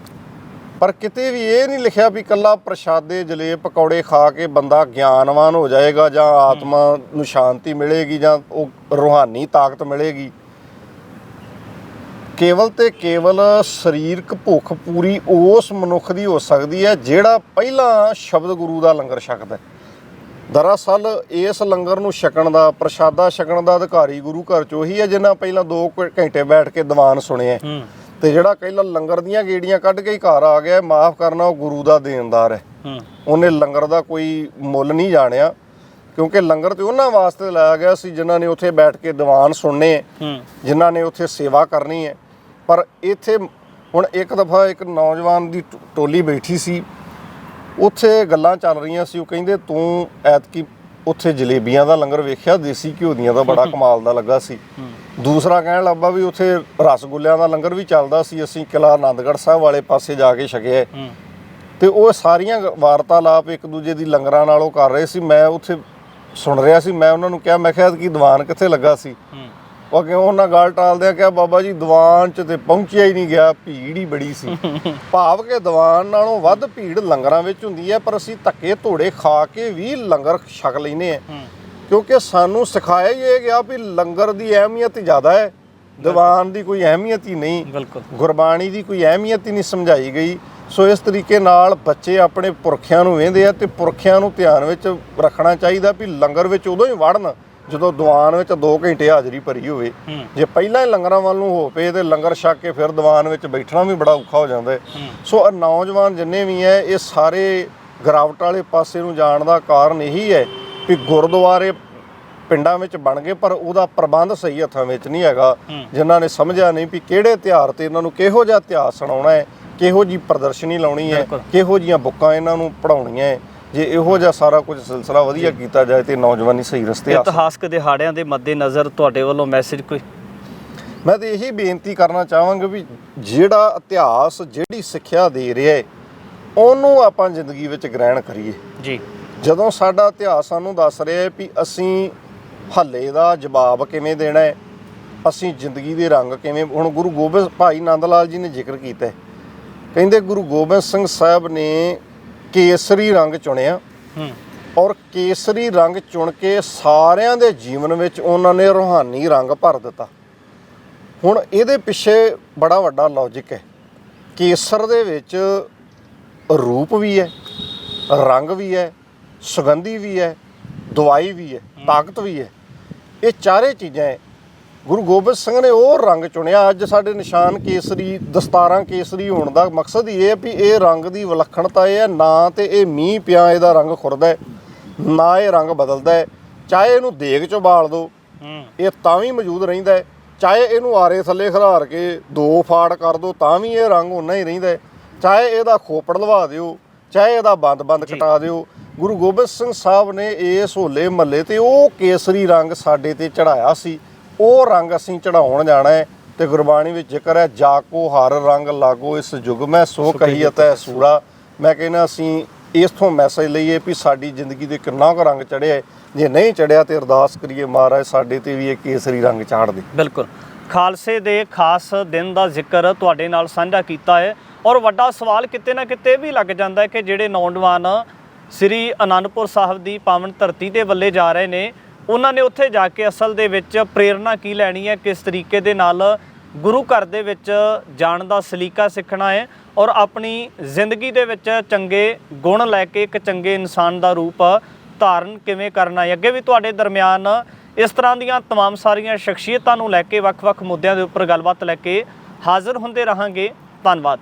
S1: ਪਰ ਕਿਤੇ ਵੀ ਇਹ ਨਹੀਂ ਲਿਖਿਆ ਵੀ ਇਕੱਲਾ ਪ੍ਰਸ਼ਾਦੇ ਜਲੇਬ ਪਕੌੜੇ ਖਾ ਕੇ ਬੰਦਾ ਗਿਆਨਵਾਨ ਹੋ ਜਾਏਗਾ ਜਾਂ ਆਤਮਾ ਨੂੰ ਸ਼ਾਂਤੀ ਮਿਲੇਗੀ ਜਾਂ ਉਹ ਰੂਹਾਨੀ ਤਾਕਤ ਮਿਲੇਗੀ। ਕੇਵਲ ਤੇ ਕੇਵਲ ਸਰੀਰਕ ਭੁੱਖ ਪੂਰੀ ਉਸ ਮਨੁੱਖ ਦੀ ਹੋ ਸਕਦੀ ਹੈ ਜਿਹੜਾ ਪਹਿਲਾਂ ਸ਼ਬਦ ਗੁਰੂ ਦਾ ਲੰਗਰ ਛਕਦਾ। ਦਰਅਸਲ ਇਸ ਲੰਗਰ ਨੂੰ ਛਕਣ ਦਾ, ਪ੍ਰਸ਼ਾਦਾ ਛਕਣ ਦਾ ਅਧਿਕਾਰੀ ਗੁਰੂ ਘਰ 'ਚ ਉਹੀ ਹੈ ਜਿਨ੍ਹਾਂ ਪਹਿਲਾਂ 2 ਘੰਟੇ ਬੈਠ ਕੇ ਦੀਵਾਨ ਸੁਣਿਆ, ਤੇ ਜਿਹੜਾ ਪਹਿਲਾਂ ਲੰਗਰ ਦੀਆਂ ਗੇੜੀਆਂ ਕੱਢ ਕੇ ਹੀ ਘਰ ਆ ਗਿਆ, ਮਾਫ਼ ਕਰਨਾ, ਉਹ ਗੁਰੂ ਦਾ ਦੇਣਦਾਰ ਹੈ। ਉਹਨੇ ਲੰਗਰ ਦਾ ਕੋਈ ਮੁੱਲ ਨਹੀਂ ਜਾਣਿਆ, ਕਿਉਂਕਿ ਲੰਗਰ ਤੇ ਉਹਨਾਂ ਵਾਸਤੇ ਲਾਇਆ ਗਿਆ ਸੀ ਜਿਨ੍ਹਾਂ ਨੇ ਉੱਥੇ ਬੈਠ ਕੇ ਦੀਵਾਨ ਸੁਣਨੇ, ਜਿਨ੍ਹਾਂ ਨੇ ਉੱਥੇ ਸੇਵਾ ਕਰਨੀ ਹੈ। ਪਰ ਇੱਥੇ ਹੁਣ ਇੱਕ ਦਫਾ ਇੱਕ ਨੌਜਵਾਨ ਦੀ ਟੋਲੀ ਬੈਠੀ ਸੀ, ਉੱਥੇ ਗੱਲਾਂ ਚੱਲ ਰਹੀਆਂ ਸੀ। ਉਹ ਕਹਿੰਦੇ ਤੂੰ ਐਤਕੀ ਉੱਥੇ ਜਲੇਬੀਆਂ ਦਾ ਲੰਗਰ ਵੇਖਿਆ, ਦੇਸੀ ਘਿਓ ਦੀਆਂ ਦਾ ਬੜਾ ਕਮਾਲ ਦਾ ਲੱਗਾ ਸੀ। ਦੂਸਰਾ ਕਹਿਣ ਲੱਗਾ ਵੀ ਉੱਥੇ ਰਸਗੁੱਲਿਆਂ ਦਾ ਲੰਗਰ ਵੀ ਚੱਲਦਾ ਸੀ, ਅਸੀਂ ਕਿਲ੍ਹਾ ਆਨੰਦਗੜ੍ਹ ਸਾਹਿਬ ਵਾਲੇ ਪਾਸੇ ਜਾ ਕੇ ਛਕਿਆ। ਤੇ ਉਹ ਸਾਰੀਆਂ ਵਾਰਤਾਲਾਪ ਇੱਕ ਦੂਜੇ ਦੀ ਲੰਗਰਾਂ ਨਾਲ ਉਹ ਕਰ ਰਹੇ ਸੀ। ਮੈਂ ਉੱਥੇ ਸੁਣ ਰਿਹਾ ਸੀ। ਮੈਂ ਉਹਨਾਂ ਨੂੰ ਕਿਹਾ, ਮੈਂ ਕਿਹਾ ਕਿ ਦੀਵਾਨ ਕਿੱਥੇ ਲੱਗਾ ਸੀ? ਉਹ ਕਿਉਂ ਉਹਨਾਂ ਗੱਲ ਟਾਲਦਿਆਂ ਕਿਹਾ, ਬਾਬਾ ਜੀ ਦੀਵਾਨ 'ਚ ਤੇ ਪਹੁੰਚਿਆ ਹੀ ਨਹੀਂ ਗਿਆ, ਭੀੜ ਹੀ ਬੜੀ ਸੀ। ਭਾਵ ਕਿ ਦੀਵਾਨ ਨਾਲੋਂ ਵੱਧ ਭੀੜ ਲੰਗਰਾਂ ਵਿੱਚ ਹੁੰਦੀ ਹੈ, ਪਰ ਅਸੀਂ ਧੱਕੇ ਧੋੜੇ ਖਾ ਕੇ ਵੀ ਲੰਗਰ ਛਕ ਲੈਂਦੇ ਹਾਂ, ਕਿਉਂਕਿ ਸਾਨੂੰ ਸਿਖਾਇਆ ਹੀ ਇਹ ਗਿਆ ਵੀ ਲੰਗਰ ਦੀ ਅਹਿਮੀਅਤ ਜ਼ਿਆਦਾ ਹੈ, ਦੀਵਾਨ ਦੀ ਕੋਈ ਅਹਿਮੀਅਤ ਹੀ ਨਹੀਂ। ਬਿਲਕੁਲ, ਗੁਰਬਾਣੀ ਦੀ ਕੋਈ ਅਹਿਮੀਅਤ ਹੀ ਨਹੀਂ ਸਮਝਾਈ ਗਈ। ਸੋ ਇਸ ਤਰੀਕੇ ਨਾਲ ਬੱਚੇ ਆਪਣੇ ਪੁਰਖਿਆਂ ਨੂੰ ਵੇਂਦੇ ਆ, ਤੇ ਪੁਰਖਿਆਂ ਨੂੰ ਧਿਆਨ ਵਿੱਚ ਰੱਖਣਾ ਚਾਹੀਦਾ ਵੀ ਲੰਗਰ ਵਿੱਚ ਉਦੋਂ ਹੀ ਵੜਨ ਜਦੋਂ ਦੀਵਾਨ ਵਿੱਚ 2 ਘੰਟੇ ਹਾਜ਼ਰੀ ਭਰੀ ਹੋਵੇ। ਜੇ ਪਹਿਲਾਂ ਹੀ ਲੰਗਰਾਂ ਵੱਲ ਨੂੰ ਹੋ ਪਏ ਤੇ ਲੰਗਰ ਛਕ ਕੇ ਫਿਰ ਦੀਵਾਨ ਵਿੱਚ ਬੈਠਣਾ ਵੀ ਬੜਾ ਔਖਾ ਹੋ ਜਾਂਦਾ ਹੈ। ਸੋ ਨੌਜਵਾਨ ਜਿੰਨੇ ਵੀ ਹੈ, ਇਹ ਸਾਰੇ ਗਿਰਾਵਟ ਵਾਲੇ ਪਾਸੇ ਨੂੰ ਜਾਣ ਦਾ ਕਾਰਨ ਇਹੀ ਹੈ ਵੀ ਗੁਰਦੁਆਰੇ ਪਿੰਡਾਂ ਵਿੱਚ ਬਣ ਗਏ, ਪਰ ਉਹਦਾ ਪ੍ਰਬੰਧ ਸਹੀ ਹੱਥਾਂ ਵਿੱਚ ਨਹੀਂ ਹੈਗਾ। ਜਿਨ੍ਹਾਂ ਨੇ ਸਮਝਿਆ ਨਹੀਂ ਵੀ ਕਿਹੜੇ ਤਿਉਹਾਰ ਤੇ ਇਹਨਾਂ ਨੂੰ ਕਿਹੋ ਜਿਹਾ ਇਤਿਹਾਸ ਸੁਣਾਉਣਾ ਹੈ, ਕਿਹੋ ਜਿਹੀ ਪ੍ਰਦਰਸ਼ਨੀ ਲਾਉਣੀ ਹੈ, ਕਿਹੋ ਜਿਹੀਆਂ ਬੁੱਕਾਂ ਇਹਨਾਂ ਨੂੰ ਪੜ੍ਹਾਉਣੀਆਂ ਹੈ। ਜੇ ਇਹੋ ਜਿਹਾ ਸਾਰਾ ਕੁਝ ਸਿਲਸਿਲਾ ਵਧੀਆ ਕੀਤਾ ਜਾਏ ਤੇ ਨੌਜਵਾਨੀ ਸਹੀ ਰਸਤੇ ਆ।
S2: ਇਤਿਹਾਸਕ ਦਿਹਾੜਿਆਂ ਦੇ ਮੱਦੇਨਜ਼ਰ ਤੁਹਾਡੇ ਵੱਲੋਂ ਮੈਸੇਜ ਕੋਈ?
S1: ਮੈਂ ਤਾਂ ਇਹੀ ਬੇਨਤੀ ਕਰਨਾ ਚਾਹਾਂਗਾ ਵੀ ਜਿਹੜਾ ਇਤਿਹਾਸ, ਜਿਹੜੀ ਸਿੱਖਿਆ ਦੇ ਰਿਹਾ ਹੈ, ਉਹਨੂੰ ਆਪਾਂ ਜ਼ਿੰਦਗੀ ਵਿੱਚ ਗ੍ਰਹਿਣ ਕਰੀਏ ਜੀ। ਜਦੋਂ ਸਾਡਾ ਇਤਿਹਾਸ ਸਾਨੂੰ ਦੱਸ ਰਿਹਾ ਹੈ ਵੀ ਅਸੀਂ ਹੱਲੇ ਦਾ ਜਵਾਬ ਕਿਵੇਂ ਦੇਣਾ ਹੈ, ਅਸੀਂ ਜ਼ਿੰਦਗੀ ਦੇ ਰੰਗ ਕਿਵੇਂ, ਹੁਣ ਗੁਰੂ ਗੋਬਿੰਦ ਭਾਈ ਨੰਦ ਲਾਲ ਜੀ ਨੇ ਜ਼ਿਕਰ ਕੀਤਾ, ਕਹਿੰਦੇ ਗੁਰੂ ਗੋਬਿੰਦ ਸਿੰਘ ਸਾਹਿਬ ਨੇ ਕੇਸਰੀ ਰੰਗ ਚੁਣਿਆ, ਔਰ ਕੇਸਰੀ ਰੰਗ ਚੁਣ ਕੇ ਸਾਰਿਆਂ ਦੇ ਜੀਵਨ ਵਿੱਚ ਉਹਨਾਂ ਨੇ ਰੂਹਾਨੀ ਰੰਗ ਭਰ ਦਿੱਤਾ। ਹੁਣ ਇਹਦੇ ਪਿੱਛੇ ਬੜਾ ਵੱਡਾ ਲੌਜਿਕ ਹੈ। ਕੇਸਰ ਦੇ ਵਿੱਚ ਰੂਪ ਵੀ ਹੈ, ਰੰਗ ਵੀ ਹੈ, ਸੁਗੰਧੀ ਵੀ ਹੈ, ਦਵਾਈ ਵੀ ਹੈ, ਤਾਕਤ ਵੀ ਹੈ। ਇਹ ਚਾਰੇ ਚੀਜ਼ਾਂ ਹੈ। ਗੁਰੂ ਗੋਬਿੰਦ ਸਿੰਘ ਨੇ ਉਹ ਰੰਗ ਚੁਣਿਆ। ਅੱਜ ਸਾਡੇ ਨਿਸ਼ਾਨ ਕੇਸਰੀ, ਦਸਤਾਰਾਂ ਕੇਸਰੀ ਹੋਣ ਦਾ ਮਕਸਦ ਇਹ ਹੈ ਵੀ ਇਹ ਰੰਗ ਦੀ ਵਿਲੱਖਣਤਾ ਇਹ ਹੈ, ਨਾ ਤੇ ਇਹ ਮੀਂਹ ਪਿਆ ਇਹਦਾ ਰੰਗ ਖੁਰਦਾ ਹੈ, ਨਾ ਇਹ ਰੰਗ ਬਦਲਦਾ ਹੈ। ਚਾਹੇ ਇਹਨੂੰ ਦੇਗ 'ਚ ਉਬਾਲ ਦਿਓ, ਇਹ ਤਾਂ ਵੀ ਮੌਜੂਦ ਰਹਿੰਦਾ ਹੈ। ਚਾਹੇ ਇਹਨੂੰ ਆਰੇ ਥੱਲੇ ਖਿਲਾਰ ਕੇ 2 ਫਾੜ ਕਰ ਦਿਓ, ਤਾਂ ਵੀ ਇਹ ਰੰਗ ਓਨਾ ਹੀ ਰਹਿੰਦਾ ਹੈ। ਚਾਹੇ ਇਹਦਾ ਖੋਪੜ ਲਵਾ ਦਿਓ, ਚਾਹੇ ਇਹਦਾ ਬੰਦ ਕਟਾ ਦਿਓ। ਗੁਰੂ ਗੋਬਿੰਦ ਸਿੰਘ ਸਾਹਿਬ ਨੇ ਇਸ ਹੋਲੇ ਮਹੱਲੇ ਤੇ ਉਹ ਕੇਸਰੀ ਰੰਗ ਸਾਡੇ ਤੇ ਚੜਾਇਆ ਸੀ। ਉਹ ਰੰਗ ਅਸੀਂ ਚੜਾਉਣ ਜਾਣਾ ਹੈ। ਤੇ ਗੁਰਬਾਣੀ ਵਿੱਚ ਜ਼ਿਕਰ ਹੈ, ਜਾਕੋ ਹਰ ਰੰਗ ਲਾਗੋ ਇਸ ਯੁੱਗ ਮੈਂ ਸੋ ਕਹੀਅਤ ਹੈ ਸੂੜਾ। ਮੈਂ ਕਹਿੰਦਾ ਅਸੀਂ ਇਸ ਤੋਂ ਮੈਸੇਜ ਲਈਏ ਵੀ ਸਾਡੀ ਜ਼ਿੰਦਗੀ ਦੇ ਕਿੰਨਾ ਕੁ ਰੰਗ ਚੜਿਆ, ਜੇ ਨਹੀਂ ਚੜਿਆ ਤੇ ਅਰਦਾਸ ਕਰੀਏ ਮਹਾਰਾਜ ਸਾਡੇ ਤੇ ਵੀ ਇਹ ਕੇਸਰੀ ਰੰਗ ਚਾੜ ਦੇ।
S2: ਬਿਲਕੁਲ, ਖਾਲਸੇ ਦੇ ਖਾਸ ਦਿਨ ਦਾ ਜ਼ਿਕਰ ਤੁਹਾਡੇ ਨਾਲ ਸਾਂਝਾ ਕੀਤਾ ਹੈ। ਔਰ ਵੱਡਾ ਸਵਾਲ ਕਿਤੇ ਨਾ ਕਿਤੇ ਵੀ ਲੱਗ ਜਾਂਦਾ ਹੈ ਕਿ ਜਿਹੜੇ ਨੌਜਵਾਨ ਸ੍ਰੀ ਅਨੰਦਪੁਰ ਸਾਹਿਬ ਦੀ ਪਾਵਨ ਧਰਤੀ ਦੇ ਵੱਲੇ ਜਾ ਰਹੇ ਨੇ, ਉਹਨਾਂ ਨੇ ਉੱਥੇ ਜਾ ਕੇ ਅਸਲ ਦੇ ਵਿੱਚ ਪ੍ਰੇਰਨਾ ਕੀ ਲੈਣੀ ਹੈ, ਕਿਸ ਤਰੀਕੇ ਦੇ ਨਾਲ ਗੁਰੂ ਘਰ ਦੇ ਵਿੱਚ ਜਾਣ ਦਾ ਸਲੀਕਾ ਸਿੱਖਣਾ ਹੈ ਔਰ ਆਪਣੀ ਜ਼ਿੰਦਗੀ ਦੇ ਵਿੱਚ ਚੰਗੇ ਗੁਣ ਲੈ ਕੇ ਇੱਕ ਚੰਗੇ ਇਨਸਾਨ ਦਾ ਰੂਪ ਧਾਰਨ ਕਿਵੇਂ ਕਰਨਾ ਹੈ। ਅੱਗੇ ਵੀ ਤੁਹਾਡੇ ਦਰਮਿਆਨ ਇਸ ਤਰ੍ਹਾਂ ਦੀਆਂ तमाम ਸਾਰੀਆਂ ਸ਼ਖਸੀਅਤਾਂ ਨੂੰ ਲੈ ਕੇ ਵੱਖ-ਵੱਖ ਮੁੱਦਿਆਂ ਦੇ ਉੱਪਰ ਗੱਲਬਾਤ ਲੈ ਕੇ ਹਾਜ਼ਰ ਹੁੰਦੇ ਰਹਾਂਗੇ। ਧੰਨਵਾਦ।